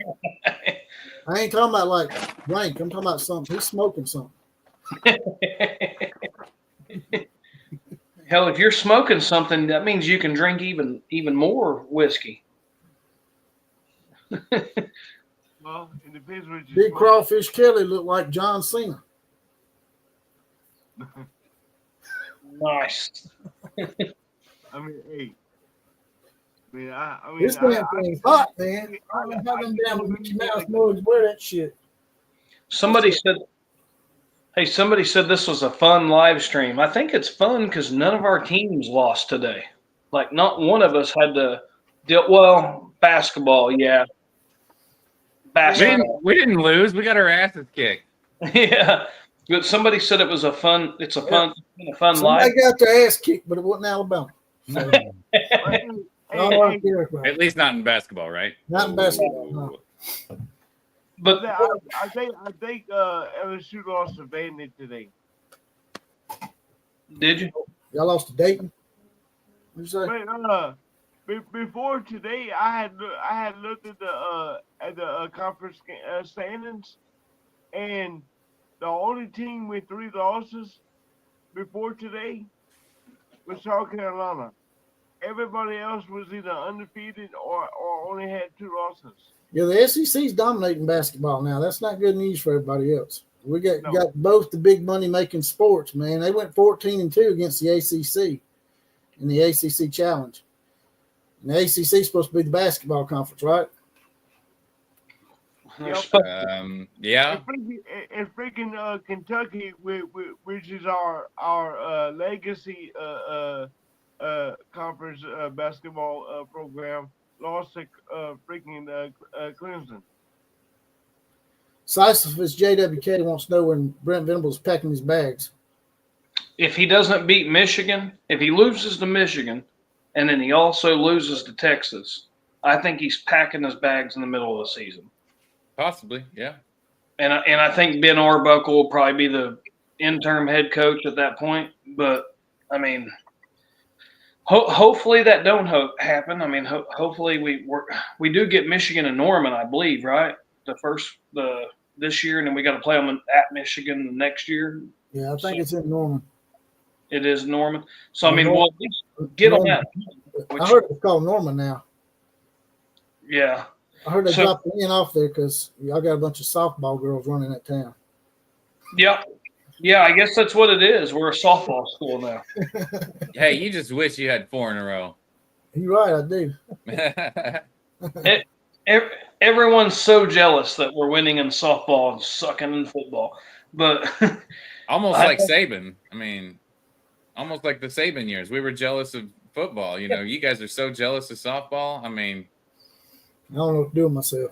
I ain't talking about like rank. I'm talking about something. He's smoking something. Hell, if you're smoking something, that means you can drink even more whiskey. Well, it depends what you Big Crawfish Kelly looked like John Cena. Nice. I mean, This damn thing's hot, man. I don't know how them damn Mickey Mouse Mugs wear that shit. Somebody said, "Hey, somebody said this was a fun live stream." I think it's fun because none of our teams lost today. Like, not one of us had to deal. Well, basketball, yeah, basketball, We didn't lose. We got our asses kicked. yeah. But somebody said it was a fun. It's a fun live. Somebody got their ass kicked, but it wasn't Alabama. So, At least not in basketball, right? Not in basketball. No. But I think LSU lost to Vandy today. Did you? Y'all lost to Dayton. What'd you say? But before today, I had looked at the conference standings, and the only team with 3 losses before today was South Carolina. Everybody else was either undefeated or only had 2 losses. Yeah, the SEC's dominating basketball now. That's not good news for everybody else. We got both the big money making sports, man. They went 14-2 against the ACC in the ACC Challenge. And the ACC is supposed to be the basketball conference, right? Yeah. And freaking Kentucky, which is our legacy conference basketball program, lost to freaking Clemson. Sisyphus JWK wants to know when Brent Venables packing his bags. If he doesn't beat Michigan, if he loses to Michigan, and then he also loses to Texas, I think he's packing his bags in the middle of the season. Possibly, yeah. And I think Ben Arbuckle will probably be the interim head coach at that point. But I mean, hopefully that don't happen. I mean, hopefully we do get Michigan and Norman, I believe, right? This year, and then we got to play them at Michigan the next year. Yeah, I think it's in Norman. It is Norman. So I mean, we'll get on that. I heard it's called Norman now. Yeah. I heard they dropped the N off there because y'all got a bunch of softball girls running that town. Yep. Yeah, I guess that's what it is. We're a softball school now. Hey, you just wish you had 4 in a row. You're right, I do. Everyone's so jealous that we're winning in softball and sucking in football. But almost like Saban. I mean, almost like the Saban years. We were jealous of football. You know, you guys are so jealous of softball. I mean, I don't know what to do with myself.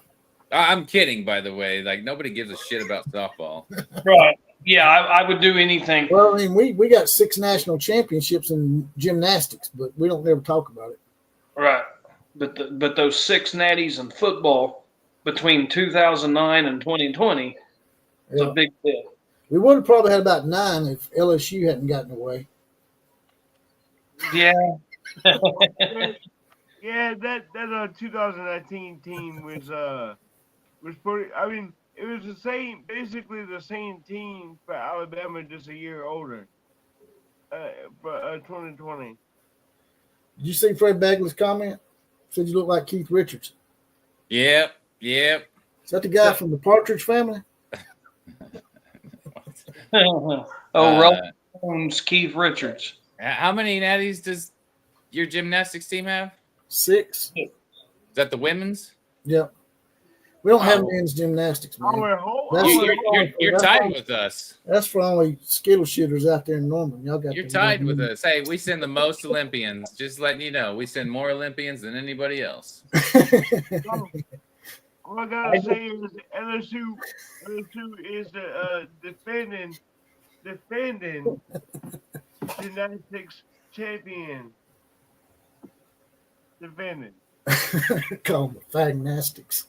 I'm kidding, by the way. Like, nobody gives a shit about softball. Right. Yeah, I would do anything. Well, I mean, we got 6 national championships in gymnastics, but we don't ever talk about it. Right. But those 6 natties in football between 2009 and 2020 is a big deal. We would have probably had about 9 if LSU hadn't gotten away. Yeah. Yeah, that 2019 team was pretty. I mean, it was basically the same team for Alabama, just a year older. For 2020. Did you see Fred Bagley's comment? Said you look like Keith Richards. Yep. Is that the guy from the Partridge Family? Ralph Jones, Keith Richards. How many natties does your gymnastics team have? 6. Is that the women's? Yep. We don't have men's gymnastics, man. You're tied with us. That's for only Skittle shooters out there in Norman. You're tied with us. Hey, we send the most Olympians. Just letting you know, we send more Olympians than anybody else. All I gotta say is LSU is the defending gymnastics champion. Defending. Call them fagnastics.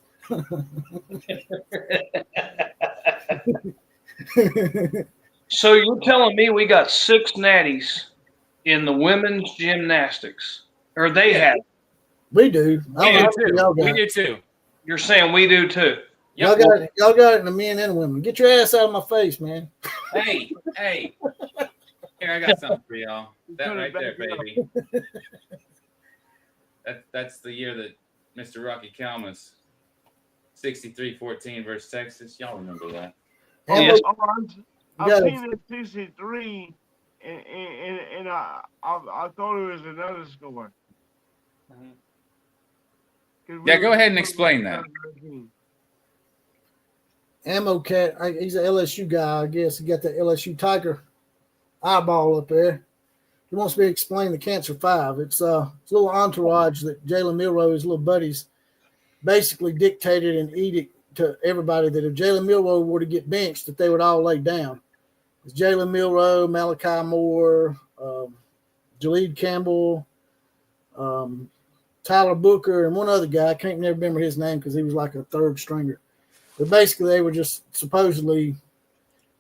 So you're telling me we got 6 natties in the women's gymnastics, or they have? We do. We do too. You're saying we do too? Yep. Y'all got it in the men and women. Get your ass out of my face, man. Hey. Here, I got something for y'all. That right there, baby. That's the year that Mr. Rocky Kalmus 63-14 versus Texas. Y'all remember that? Yes. I've seen it 63, and I thought it was another score. Yeah, go ahead and explain that. Ammo Cat. He's an LSU guy, I guess. He got that LSU Tiger eyeball up there. He wants me to explain the Cancer 5. It's a little entourage that Jalen Milroe, his little buddies, basically dictated an edict to everybody that if Jalen Milroe were to get benched, that they would all lay down. It's Jalen Milroe, Malachi Moore, Jaleel Campbell, Tyler Booker, and one other guy. I can't never remember his name because he was like a third stringer. But basically, they were just supposedly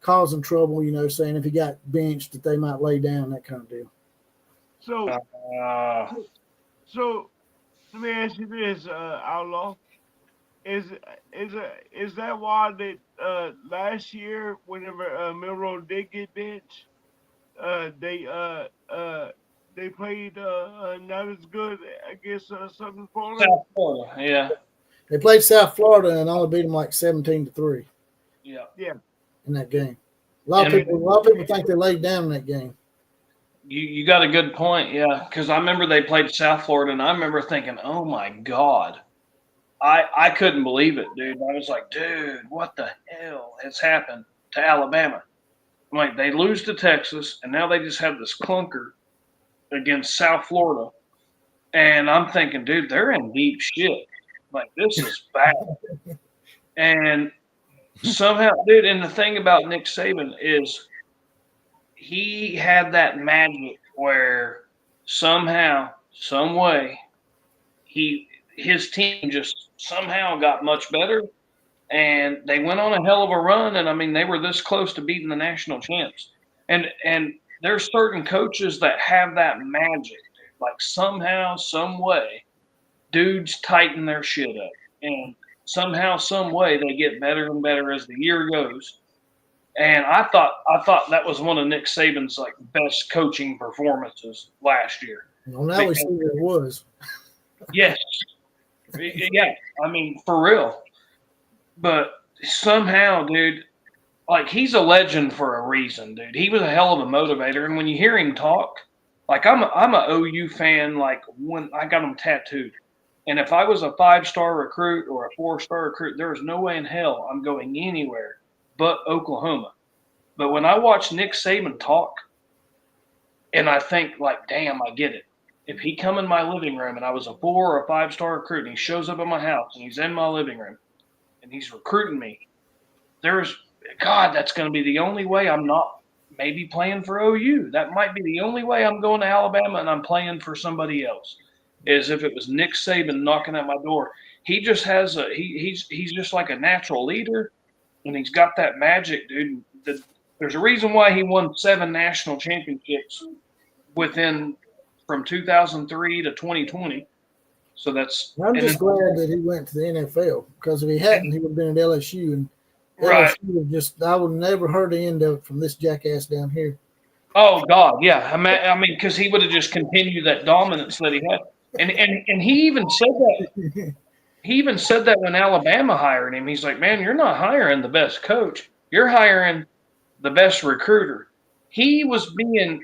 causing trouble, saying if he got benched that they might lay down, that kind of deal. So let me ask you this, Outlaw. Is that why that last year, whenever Milroe did get benched, they played not as good against Southern Florida? South Florida, yeah. They played South Florida and only beat them like 17-3. Yeah. In that game. A lot of people think they laid down in that game. You got a good point, yeah. Because I remember they played South Florida, and I remember thinking, oh, my God. I couldn't believe it, dude. I was like, dude, what the hell has happened to Alabama? I'm like, they lose to Texas, and now they just have this clunker against South Florida. And I'm thinking, dude, they're in deep shit. Like, this is bad. And somehow, dude, and the thing about Nick Saban is he had that magic where somehow, some way, his team just somehow got much better, and they went on a hell of a run. And I mean, they were this close to beating the national champs. And there's certain coaches that have that magic, like somehow, some way, dudes tighten their shit up, and somehow, some way, they get better and better as the year goes. And I thought that was one of Nick Saban's like best coaching performances last year. Well, now we see what it was. Yes. Yeah, I mean, for real. But somehow, dude, like, he's a legend for a reason, dude. He was a hell of a motivator. And when you hear him talk, like, I'm a OU fan, like, when I got him tattooed. And if I was a 5-star recruit or a 4-star recruit, there is no way in hell I'm going anywhere but Oklahoma. But when I watch Nick Saban talk, and I think, like, damn, I get it. If he come in my living room and I was a 4 or a 5-star recruit and he shows up at my house and he's in my living room and he's recruiting me, that's going to be the only way I'm not maybe playing for OU. That might be the only way I'm going to Alabama and I'm playing for somebody else, is if it was Nick Saban knocking at my door. He just has he's just like a natural leader, and he's got that magic, dude. There's a reason why he won 7 national championships from 2003 to 2020. So I'm just glad that he went to the NFL, because if he hadn't, he would have been at LSU, and right. LSU I would have never heard the end of it from this jackass down here. Oh God, yeah. I mean, because he would have just continued that dominance that he had, and he even said that. He even said that when Alabama hired him. He's like, man, you're not hiring the best coach. You're hiring the best recruiter. He was being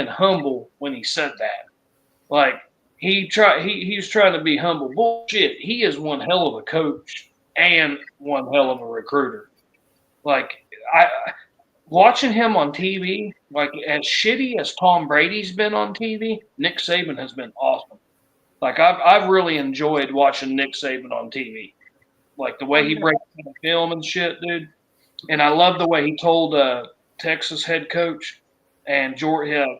humble when he said that. Like, he was trying to be humble. Bullshit. He is one hell of a coach and one hell of a recruiter. Like, watching him on TV, like, as shitty as Tom Brady's been on TV, Nick Saban has been awesome. Like, I've really enjoyed watching Nick Saban on TV. Like, the way he breaks down film and shit, dude. And I love the way he told Texas head coach and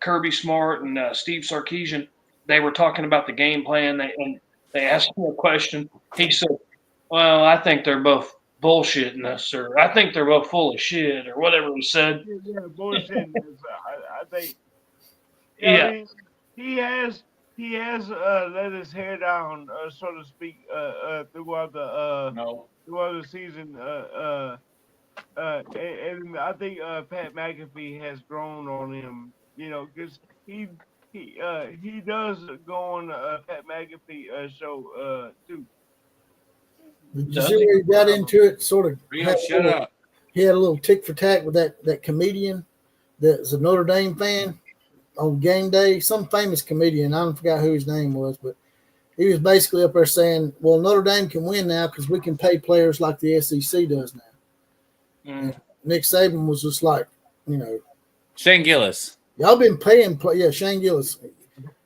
Kirby Smart and Steve Sarkisian, they were talking about the game plan, and they asked him a question. He said, well, I think they're both bullshitting us, or I think they're both full of shit, or whatever he said. Yeah, bullshitting us. I think. Yeah. I mean, he has let his hair down, so to speak, throughout the season. And I think Pat McAfee has grown on him, because he does go on Pat McAfee show too. Did you see where he got into it? Sort of. Shut up. He had a little tick for tack with that comedian that's a Notre Dame fan on game day. Some famous comedian. I don't forgot who his name was, but he was basically up there saying, well, Notre Dame can win now because we can pay players like the SEC does now. And Nick Saban was just like, Shane Gillis. Y'all been paying Shane Gillis.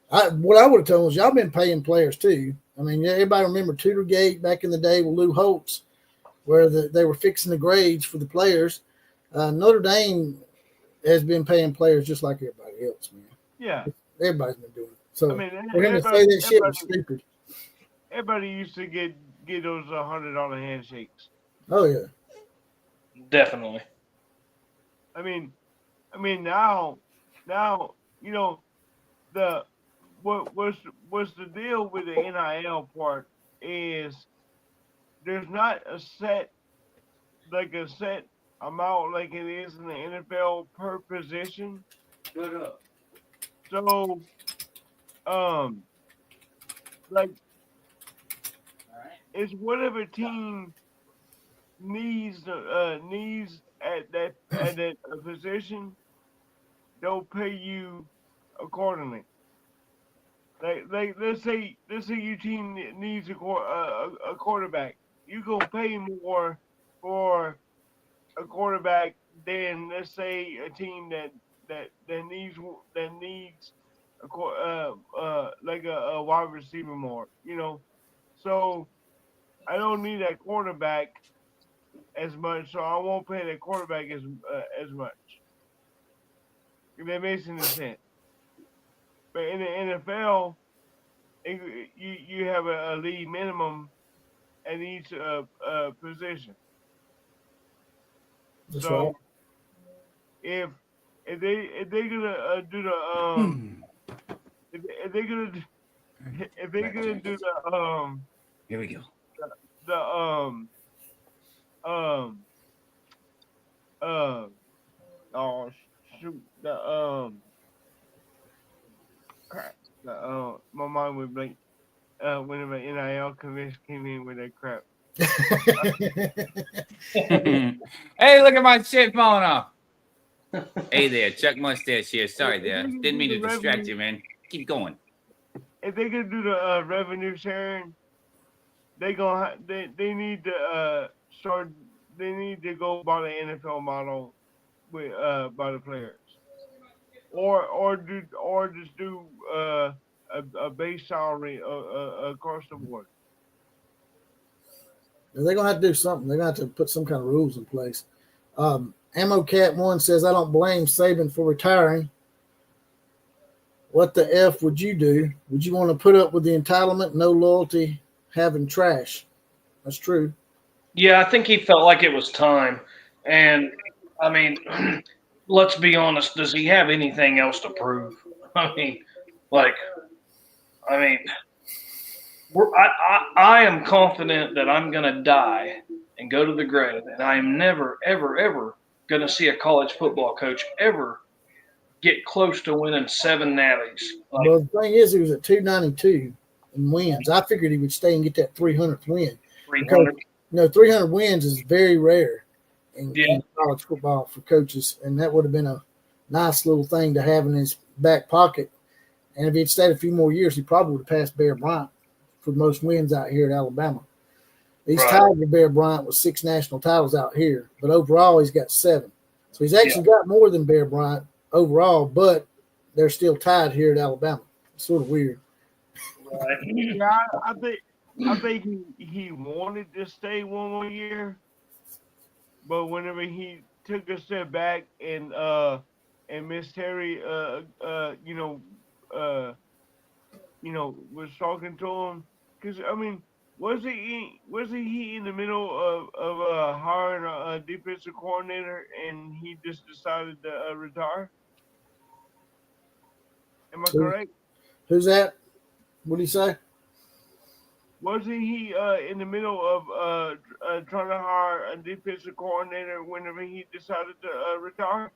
What I would have told him was y'all been paying players too. I mean, everybody remember Tutorgate back in the day with Lou Holtz, where they were fixing the grades for the players. Notre Dame has been paying players just like everybody else, man. Yeah. Everybody's been doing it. So I mean, for him to say that shit was stupid. Everybody used to get those $100 handshakes. Oh yeah. Definitely. I mean now what's the deal with the NIL part is there's not a set amount like it is in the NFL per position. Shut up. So it's whatever team needs at that position, they'll pay you accordingly. Like let's say your team needs a quarterback, you gonna pay more for a quarterback than let's say a team that needs a wide receiver more. So I don't need that quarterback as much, so I won't pay that quarterback as much. If that makes any sense. But in the NFL, you have a league minimum at each position. That's so right. if they're gonna do the if they're gonna do the Here we go. Oh shoot, crap, my mind would blank whenever NIL commission came in with that crap. Hey, look at my shit falling off. Hey there, Chuck Mustache here. Sorry there. Didn't mean to distract you, man. Keep going. If they could do the revenue sharing, they need to start. They need to go by the NFL model with by the players, or just do a base salary across the board. They're gonna have to do something. They're gonna have to put some kind of rules in place. Ammo Cat 1 says, I don't blame Saban for retiring. What the F would you do? Would you want to put up with the entitlement, no loyalty, having trash? That's true. Yeah, I think he felt like it was time. And, I mean, let's be honest, does he have anything else to prove? I am confident that I'm going to die and go to the grave, and I am never, ever, ever going to see a college football coach ever get close to winning 7 natties. Well, the thing is, he was at 292 in wins. I figured he would stay and get that 300th win. 300. Because, 300 wins is very rare in college football for coaches, and that would have been a nice little thing to have in his back pocket. And if he'd stayed a few more years, he probably would have passed Bear Bryant for the most wins out here at Alabama. He's tied with Bear Bryant with 6 national titles out here, but overall he's got 7. So he's actually got more than Bear Bryant overall, but they're still tied here at Alabama. It's sort of weird. Right. Yeah, I think he wanted to stay one more year, but whenever he took a step back and Miss Terry was talking to him, because I mean, wasn't he in the middle of hiring a defensive coordinator and he just decided to retire? Am I correct? Who's that? What did he say? Wasn't he in the middle of trying to hire a defensive coordinator whenever he decided to retire?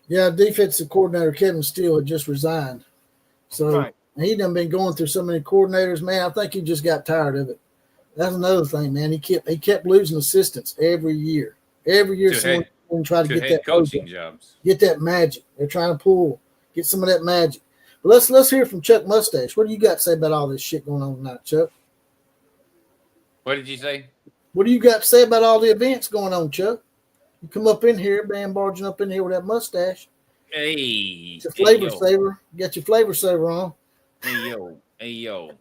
Yeah, defensive coordinator Kevin Steele had just resigned. So right. He done been going through so many coordinators, man. I think he just got tired of it. That's another thing, man. He kept losing assistants every year. Every year, someone try to get that coaching jobs. Get that magic. They're trying to get some of that magic. Let's hear from Chuck Mustache. What do you got to say about all this shit going on tonight, Chuck? What did you say? What do you got to say about all the events going on, Chuck? You come up in here, man, barging up in here with that mustache. Hey, it's a flavor saver. You got your flavor saver on. Hey yo.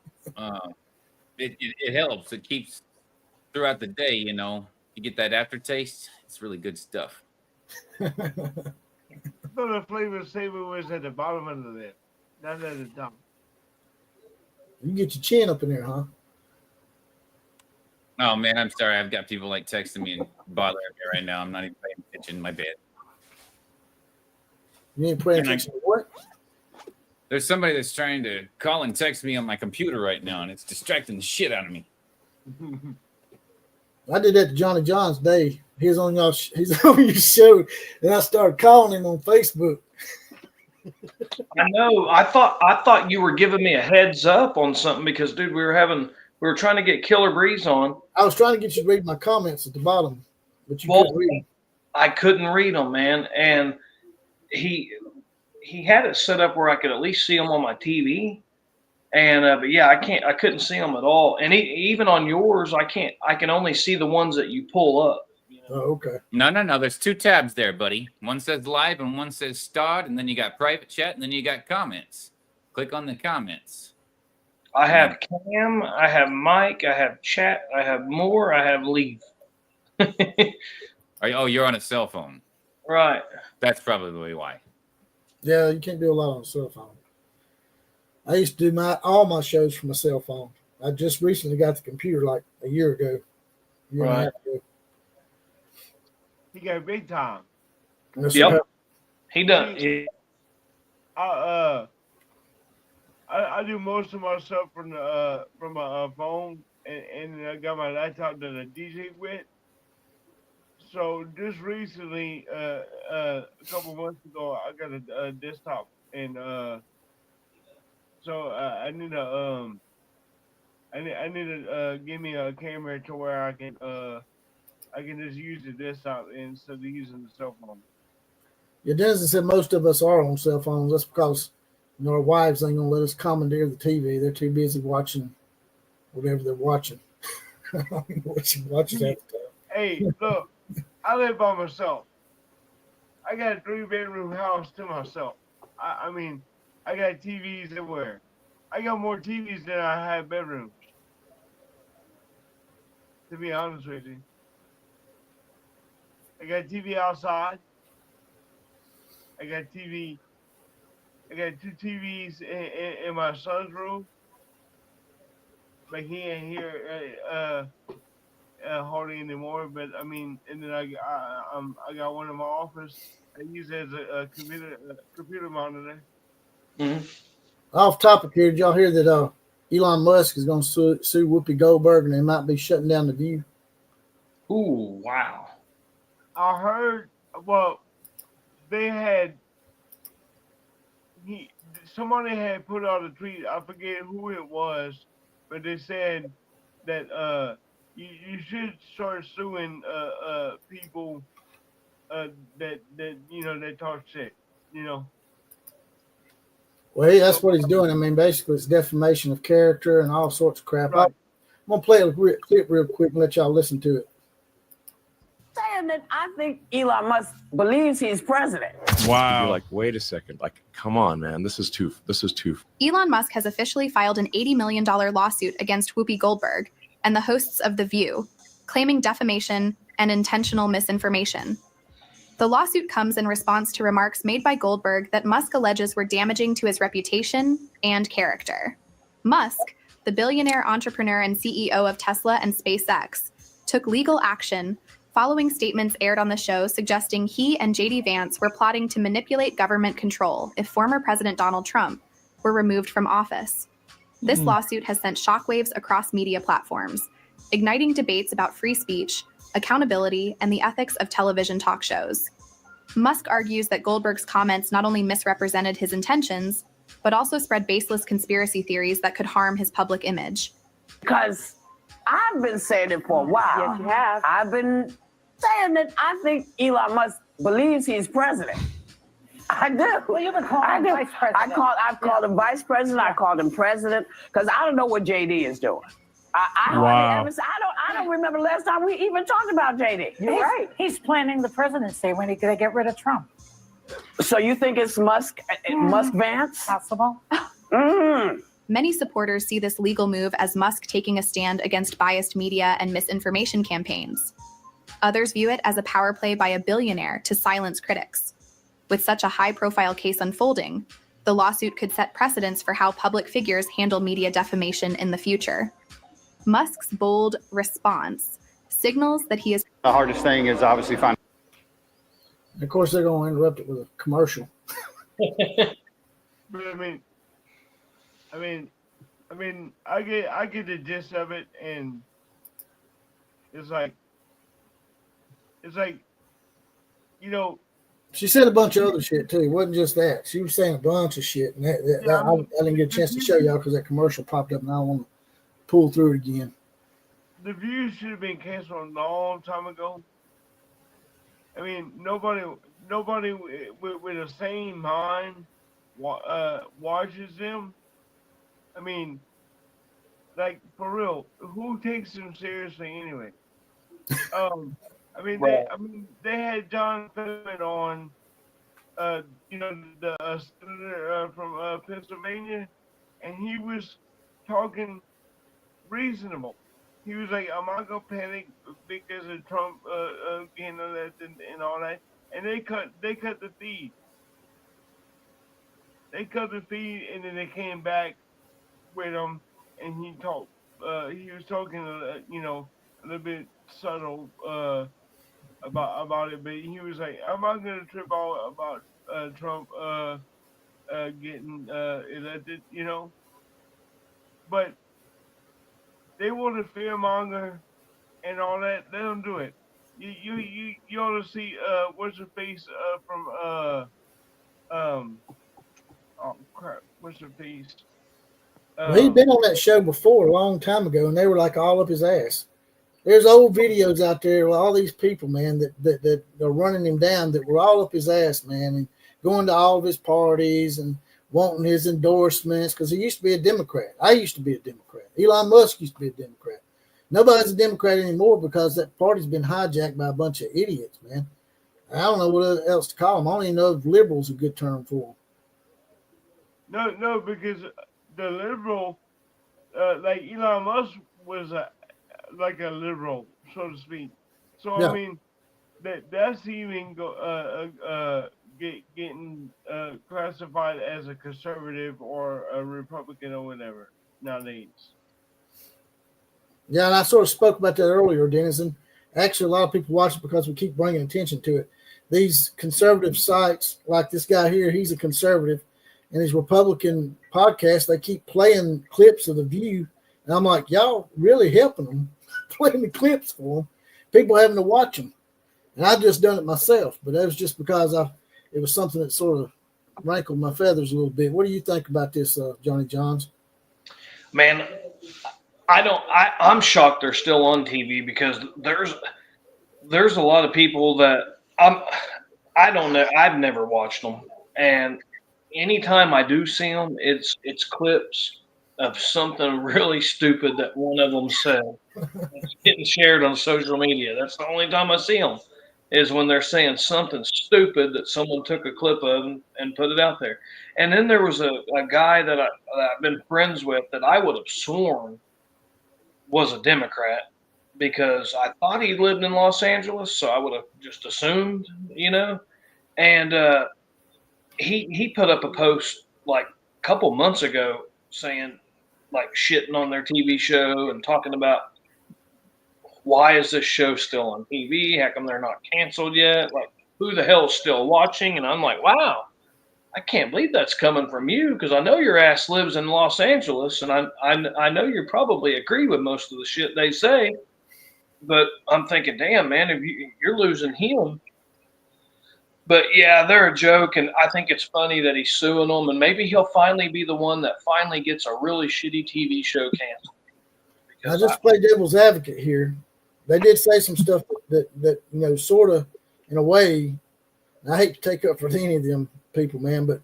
It helps. It keeps throughout the day. You know, you get that aftertaste. It's really good stuff. I thought the flavor saver was at the bottom of the lip, not at the top. You get your chin up in there, huh? Oh man, I'm sorry. I've got people like texting me and bothering me right now. I'm not even paying attention. My bad. You ain't paying attention to what? There's somebody that's trying to call and text me on my computer right now, and it's distracting the shit out of me. I did that to Johnny John's day. He's on your show, and I started calling him on Facebook. I know. I thought you were giving me a heads up on something because, dude, we were trying to get Killer Breeze on. I was trying to get you to read my comments at the bottom, but you couldn't read them. I couldn't read them, man. And he had it set up where I could at least see them on my TV. And but yeah, I couldn't see them at all. And even on yours, I can only see the ones that you pull up. You know? Oh, okay. No. There's two tabs there, buddy. One says live and one says start, and then you got private chat, and then you got comments. Click on the comments. I have Cam, I have Mike, I have chat, I have more, I have leave. You're on a cell phone. Right. That's probably why. Yeah, you can't do a lot on a cell phone. I used to do all my shows from a cell phone. I just recently got the computer like a year ago. Right. He got big time. Yep. He does. I do most of my stuff from my phone, and I got my laptop that I DJ with. So just recently, a couple months ago, I got a desktop, and so I need to give me a camera to where I can just use the desktop instead of using the cell phone. Yeah, Dennis said most of us are on cell phones. That's because our wives ain't gonna let us commandeer the TV. They're too busy watching whatever they're watching. Watching that stuff. Hey, look, I live by myself. I got a 3-bedroom house to myself. I mean, I got TVs everywhere. I got more TVs than I have bedrooms. To be honest with you, I got TV outside. I got 2 TVs in my son's room, but he ain't here hardly anymore. But I mean, and then I got one in my office. I use it as a computer monitor. Mm-hmm. Off topic here, did y'all hear that Elon Musk is going to sue Whoopi Goldberg and they might be shutting down The View? Ooh, wow. I heard, well, somebody had put out a tweet, I forget who it was, but they said that you should start suing people that talk shit, Well, that's what he's doing. I mean, basically, it's defamation of character and all sorts of crap. Right. I'm going to play a clip real quick and let y'all listen to it. Saying that I think Elon Musk believes he's president. Wow. You're like, wait a second. Like, come on, man. This is too. Elon Musk has officially filed an $80 million lawsuit against Whoopi Goldberg and the hosts of The View, claiming defamation and intentional misinformation. The lawsuit comes in response to remarks made by Goldberg that Musk alleges were damaging to his reputation and character. Musk, the billionaire entrepreneur and CEO of Tesla and SpaceX, took legal action following statements aired on the show suggesting he and J.D. Vance were plotting to manipulate government control if former President Donald Trump were removed from office. This lawsuit has sent shockwaves across media platforms, igniting debates about free speech, accountability, and the ethics of television talk shows. Musk argues that Goldberg's comments not only misrepresented his intentions, but also spread baseless conspiracy theories that could harm his public image. Because I've been saying it for a while. Yes, you have. I've been saying that I think Elon Musk believes he's president. I do. Well, you've been calling him vice president. I've called him vice president. I called him president because I don't know what JD is doing. I don't remember last time we even talked about JD. You're right. He's planning the presidency when he's going to get rid of Trump. So you think it's Musk Vance? Possible. Many supporters see this legal move as Musk taking a stand against biased media and misinformation campaigns. Others view it as a power play by a billionaire to silence critics. With such a high-profile case unfolding, the lawsuit could set precedents for how public figures handle media defamation in the future. Musk's bold response signals that he is... The hardest thing is obviously finding... Of course, they're going to interrupt it with a commercial. But I get the gist of it, and it's like, you know. She said a bunch of other shit too. It wasn't just that. She was saying a bunch of shit, and I didn't get a chance to show y'all because that commercial popped up, and I don't want to pull through it again. The View should have been canceled a long time ago. I mean, nobody with a sane mind watches them. I mean, like, for real, who takes them seriously anyway? They had John Fetterman on, the senator from Pennsylvania, and he was talking reasonable. He was like, "I'm not gonna panic because of Trump getting elected and all that." And they cut the feed. They cut the feed, and then they came back with him, and he talked. He was talking, a little bit subtle about it, but he was like, "I'm not gonna trip out about Trump getting elected," But they want to fearmonger and all that. Let them do it. You ought to see what's her face from oh crap, what's her face? Well, he'd been on that show before a long time ago, and they were like all up his ass. There's old videos out there with all these people, man, that are running him down that were all up his ass, man, and going to all of his parties and wanting his endorsements because he used to be a Democrat. I used to be a Democrat. Elon Musk used to be a Democrat. Nobody's a Democrat anymore because that party's been hijacked by a bunch of idiots, man. I don't know what else to call them. I don't even know if liberal's a good term for them. No, because the liberal, like Elon Musk was like a liberal, so to speak. So yeah. I mean, that's even getting classified as a conservative or a Republican or whatever nowadays. Yeah, and I sort of spoke about that earlier, Dennis. And actually, a lot of people watch it because we keep bringing attention to it. These conservative sites, like this guy here, he's a conservative, and his Republican podcast, they keep playing clips of The View. And I'm like, y'all really helping them, playing the clips for them. People having to watch them. And I've just done it myself, but that was just because it was something that sort of rankled my feathers a little bit. What do you think about this, Johnny Johns? Man, I'm shocked they're still on TV because there's a lot of people that I don't know. I've never watched them, and anytime I do see them, it's clips of something really stupid that one of them said. It's getting shared on social media. That's the only time I see them, is when they're saying something stupid that someone took a clip of and put it out there. And then there was a guy that I've been friends with that I would have sworn was a Democrat because I thought he lived in Los Angeles, so I would have just assumed, And he put up a post like a couple months ago saying, like, shitting on their TV show and talking about why is this show still on TV? How come they're not canceled yet? Like, who the hell's still watching? And I'm like, wow, I can't believe that's coming from you because I know your ass lives in Los Angeles, and I know you probably agree with most of the shit they say. But I'm thinking, damn, man, if you're losing him. But yeah, they're a joke, and I think it's funny that he's suing them, and maybe he'll finally be the one that finally gets a really shitty TV show canceled. I just play devil's advocate here. They did say some stuff that sort of, in a way, and I hate to take up for any of them people, man. But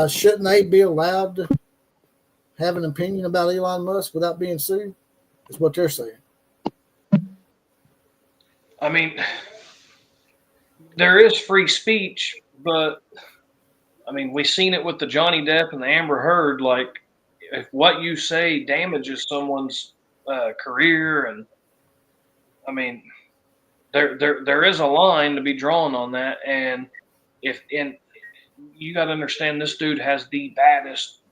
shouldn't they be allowed to have an opinion about Elon Musk without being sued? Is what they're saying. I mean, there is free speech, but I mean, we've seen it with the Johnny Depp and the Amber Heard. Like, if what you say damages someone's career, and I mean, there is a line to be drawn on that. And you got to understand, this dude has the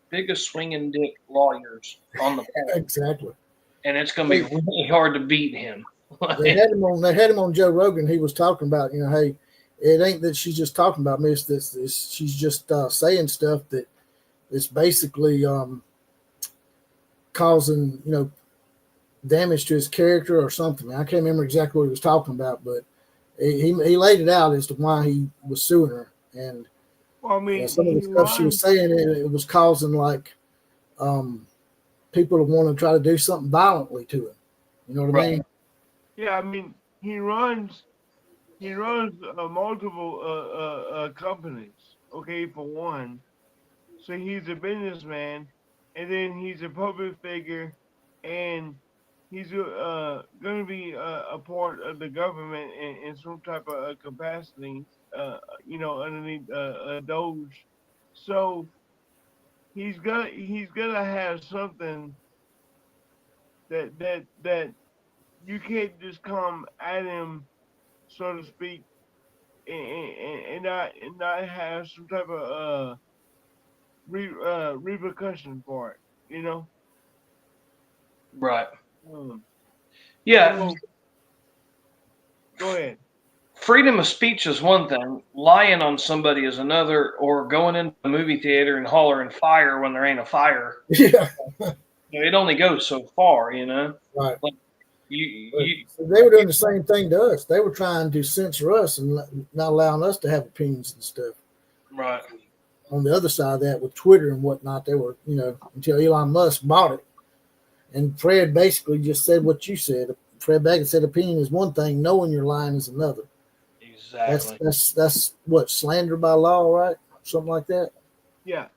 biggest swinging dick lawyers on the planet. Exactly. And it's going to be really hard to beat him. They had him on Joe Rogan. He was talking about, hey, it ain't that she's just talking about me. It's this she's just saying stuff that is basically causing, damage to his character or something. I can't remember exactly what he was talking about, but he laid it out as to why he was suing her. And some of the stuff she was saying, it was causing people to want to try to do something violently to him. You know what I mean? Yeah, I mean, he runs multiple companies. Okay, for one, so he's a businessman, and then he's a public figure, and he's going to be a part of the government in some type of capacity. Underneath Doge. So he's gonna have something that you can't just come at him, so to speak, and not have some type of repercussion for it, Right. Yeah. So, go ahead. Freedom of speech is one thing. Lying on somebody is another, or going into a movie theater and hollering fire when there ain't a fire. Yeah. It only goes so far, Right. Like they were doing the same thing to us. They were trying to censor us and not allowing us to have opinions and stuff. Right. On the other side of that, with Twitter and whatnot, they were, until Elon Musk bought it. And Fred basically just said what you said. Fred Baggett said opinion is one thing, knowing you're lying is another. Exactly. That's what, slander by law, right? Something like that. Yeah.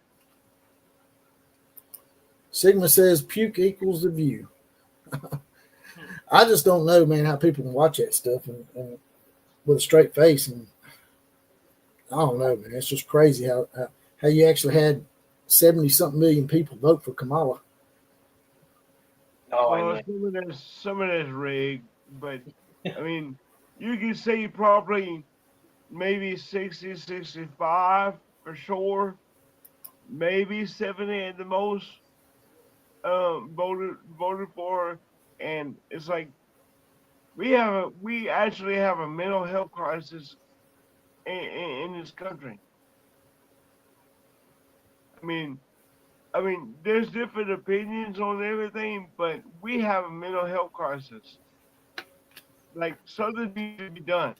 Sigma says puke equals the view. I just don't know, man, how people can watch that stuff and with a straight face. And I don't know, man. It's just crazy how you actually had 70-something million people vote for Kamala. Oh, some of that's rigged, but I mean, you can say probably maybe 60, 65 for sure, maybe 70 at the most voted for, and it's like we actually have a mental health crisis in this country. I mean, there's different opinions on everything, but we have a mental health crisis. Like, something needs to be done.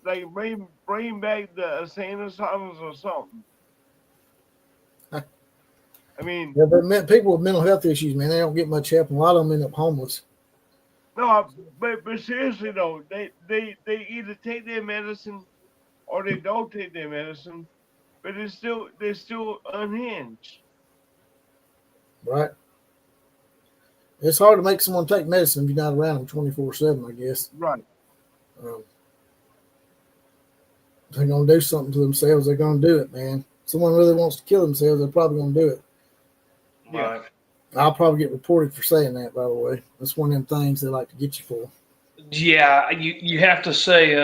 Bring back the insane asylums or something. I mean, but people with mental health issues, man, they don't get much help, and a lot of them end up homeless. No, but seriously though, they either take their medicine or they don't take their medicine, but they're still unhinged. Right. It's hard to make someone take medicine if you're not around them 24/7, I guess. Right. If they're gonna do something to themselves, they're gonna do it, man. If someone really wants to kill themselves, they're probably gonna do it. Right. I'll probably get reported for saying that, by the way. That's one of them things they like to get you for. Yeah, you have to say,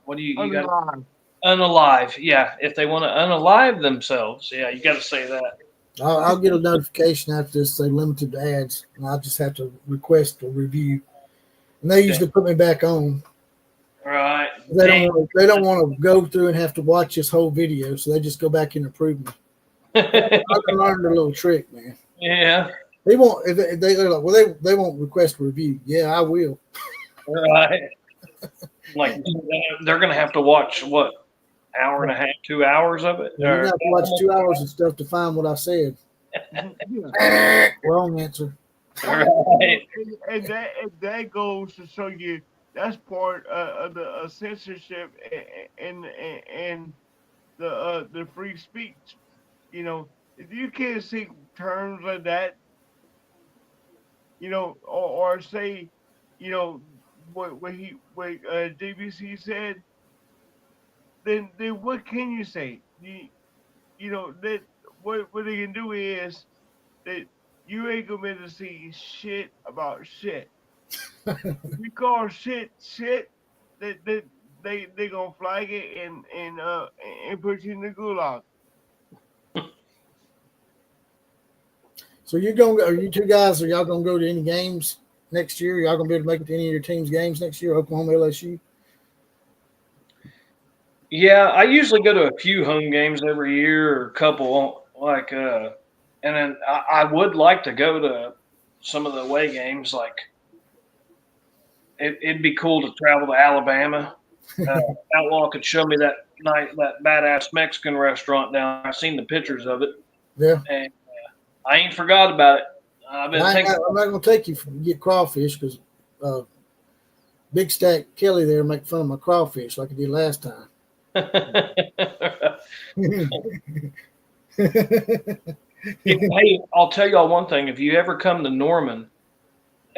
what do you got? Unalive. Yeah, if they want to unalive themselves, yeah, you got to say that. I'll get a notification after this, say limited to ads, and I'll just have to request a review. And they usually put me back on. Right. They don't want to go through and have to watch this whole video, so they just go back and approve me. I learned a little trick, man. Yeah. They won't. If they're like, well, they won't request a review. Yeah, I will. Right. Like, they're gonna have to watch what, hour and a half, 2 hours of it. You're gonna have to watch 2 hours of stuff to find what I said. Wrong answer. Right. And that goes to show you that's part of the censorship and the free speech. You know, if you can't see terms like that, you know, or say, you know, what DBC said, then what can you say? You know that what they can do is that you ain't gonna be able to see shit about shit. You call shit, that they gonna flag it and put you in the gulag. So are you two guys, are y'all gonna go to any games next year? Y'all gonna be able to make it to any of your team's games next year, Oklahoma, LSU? Yeah, I usually go to a few home games every year, or a couple, and then I would like to go to some of the away games. Like, it'd be cool to travel to Alabama. Outlaw could show me that badass Mexican restaurant down. I've seen the pictures of it. Yeah. And I ain't forgot about it. I'm not going to take you to get crawfish because Big Stack Kelly there make fun of my crawfish like he did last time. Hey, I'll tell y'all one thing. If you ever come to Norman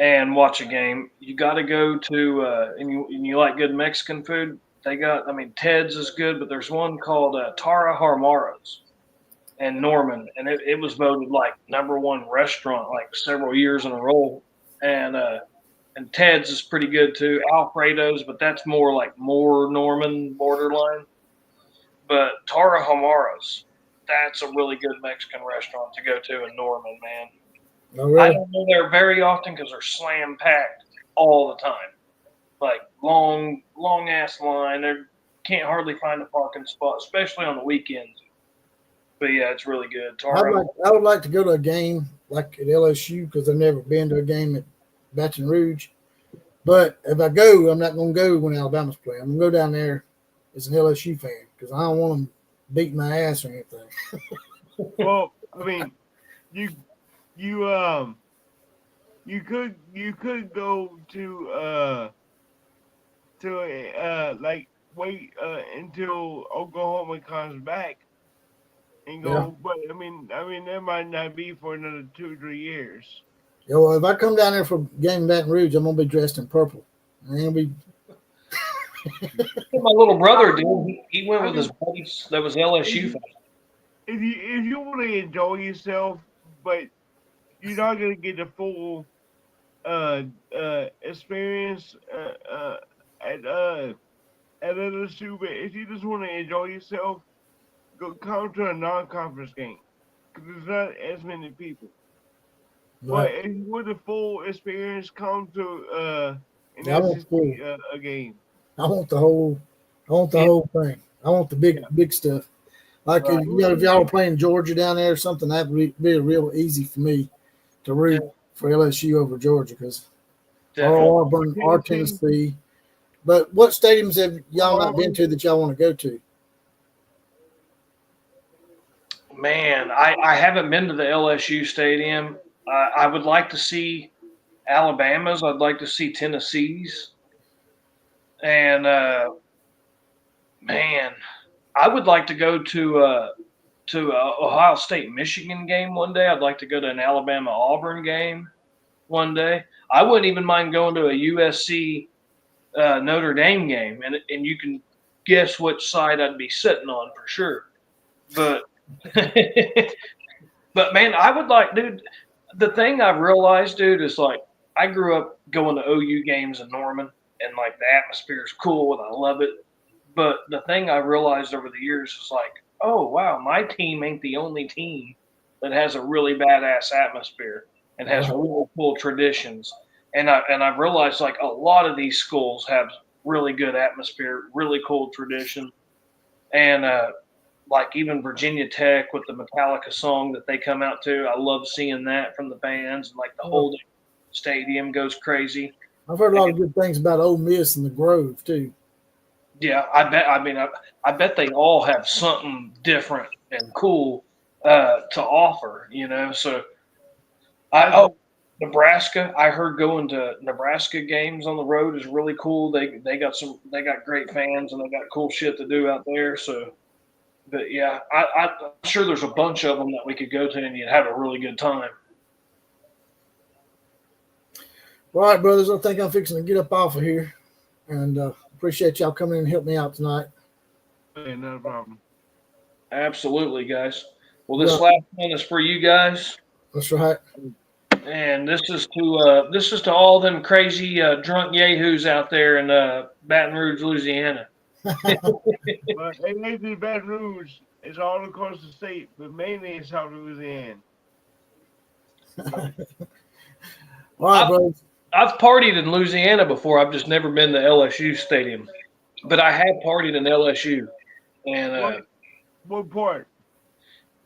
and watch a game, you got to go to and you like good Mexican food. They got, I mean, Ted's is good, but there's one called Tara Harmaro's in Norman, and it was voted like #1 restaurant like several years in a row. And Ted's is pretty good too. Alfredo's, but that's more Norman borderline. But Tara Harmaro's, that's a really good Mexican restaurant to go to in Norman, man. Oh, really? I don't go there very often because they're slam packed all the time. Like long ass line. They can't hardly find a parking spot, especially on the weekends. But yeah, it's really good. I would like to go to a game like at LSU because I've never been to a game at Baton Rouge. But if I go, I'm not going to go when Alabama's playing. I'm going to go down there as an LSU fan because I don't want them beating my ass or anything. Well, I mean, you could go to like wait until Oklahoma comes back and go. Yeah. But I mean that might not be for another 2-3 years. Yeah, well, if I come down there for a game in Baton Rouge, I'm gonna be dressed in purple. I'm gonna be. My little brother did. He went with his buddies. That was LSU fans. If you want to enjoy yourself, but you're not gonna get the full experience at LSU. But if you just want to enjoy yourself, come to a non-conference game because there's not as many people. Right. But if you want the full experience, come to an SEC a game. I want the whole thing. I want the big stuff. Like Right. if y'all are playing Georgia down there or something, that would be real easy for me to root for LSU over Georgia because or Auburn or Tennessee. But what stadiums have y'all not been to that y'all want to go to? Man, I haven't been to the LSU stadium. I would like to see Alabama's. I'd like to see Tennessee's. And, man, I would like to go to Ohio State Michigan game one day. I'd like to go to an Alabama Auburn game one day. I wouldn't even mind going to a USC Notre Dame game, and you can guess which side I'd be sitting on for sure. But but man, I would like, dude. The thing I've realized, dude, is like I grew up going to OU games in Norman, and like the atmosphere is cool and I love it. But the thing I realized over the years is like, oh wow, my team ain't the only team that has a really badass atmosphere and has really cool traditions. And I've realized like a lot of these schools have really good atmosphere, really cool tradition, and like even Virginia Tech with the Metallica song that they come out to, I love seeing that from the fans, and like the whole stadium goes crazy. I've heard a lot of good things about Ole Miss and the Grove too. Yeah, I bet. I mean, I bet they all have something different and cool to offer. You know, so Nebraska. I heard going to Nebraska games on the road is really cool. They got great fans and they got cool shit to do out there. So But yeah, I'm sure there's a bunch of them that we could go to and you'd have a really good time. All right, brothers. I think I'm fixing to get up off of here, and appreciate y'all coming in and helping me out tonight. Yeah, no problem. Absolutely, guys. Well, this last one is for you guys. That's right. And this is to all them crazy drunk yahoos out there in Baton Rouge, Louisiana. But it ain't just Baton Rouge. It's all across the state, but mainly in South Louisiana. All right, brothers. I've partied in Louisiana before. I've just never been to LSU Stadium, but I have partied in LSU. And what part?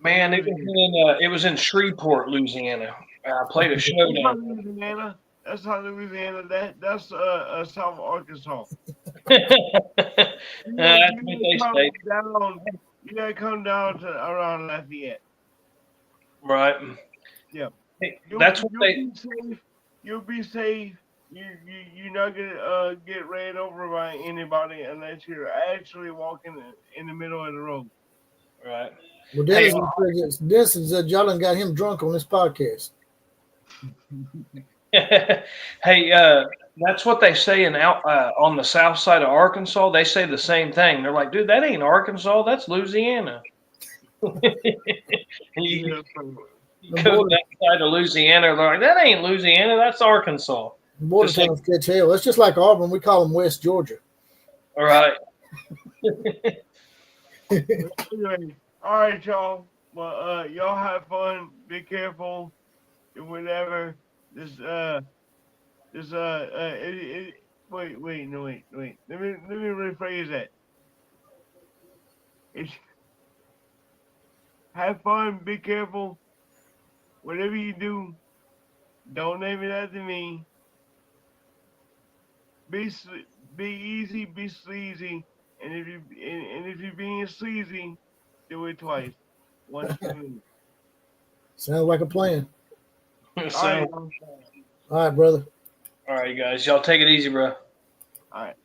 Man, it was in Shreveport, Louisiana. I played a show down. Louisiana. That's not Louisiana. That's South Arkansas. That's what they say. You gotta come down to around Lafayette. Right. Yeah. That's what they. Be safe. You'll be safe. You're not gonna get ran over by anybody unless you're actually walking in the middle of the road. Right. Well, Dennis said y'all done got him drunk on this podcast. Hey, that's what they say on the south side of Arkansas. They say the same thing. They're like, dude, that ain't Arkansas. That's Louisiana. You go to that side of Louisiana, they're like, that ain't Louisiana. That's Arkansas. Border towns catch hell. That's just like Auburn. We call them West Georgia. All right. Anyway, all right, y'all. Well, y'all have fun. Be careful. Whatever. Wait. Let me rephrase that. Have fun. Be careful. Whatever you do, don't name it after me. Be easy. Be sleazy. And if you're being sleazy, do it twice. Once per minute. Sounds like a plan. All right, brother. All right, guys. Y'all take it easy, bro. All right.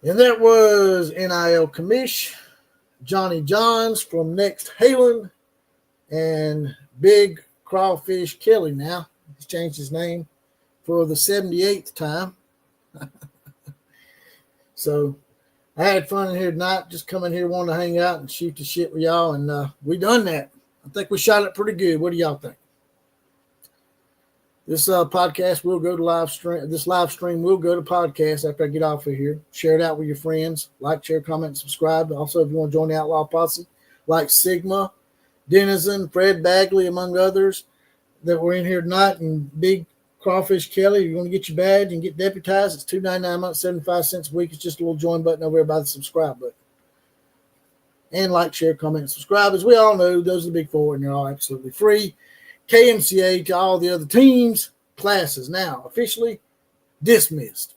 And that was NIL Commish, Johnny Johns from Next Halen, and Big Crawfish Kelly now. He's changed his name for the 78th time. So I had fun in here tonight, just coming here wanting to hang out and shoot the shit with y'all, and we done that. I think we shot it pretty good. What do y'all think? This podcast will go to live stream. This live stream will go to podcast after I get off of here. Share it out with your friends. Like, share, comment, subscribe. Also, if you want to join the Outlaw Posse, like Sigma, Denizen, Fred Bagley, among others that were in here tonight, and Big Crawfish Kelly, you're going to get your badge and get deputized. It's $2.99 a month, 75 cents a week. It's just a little join button over there by the subscribe button. And like, share, comment, and subscribe. As we all know, those are the big four, and they're all absolutely free. KMCA to all the other teams, classes now officially dismissed.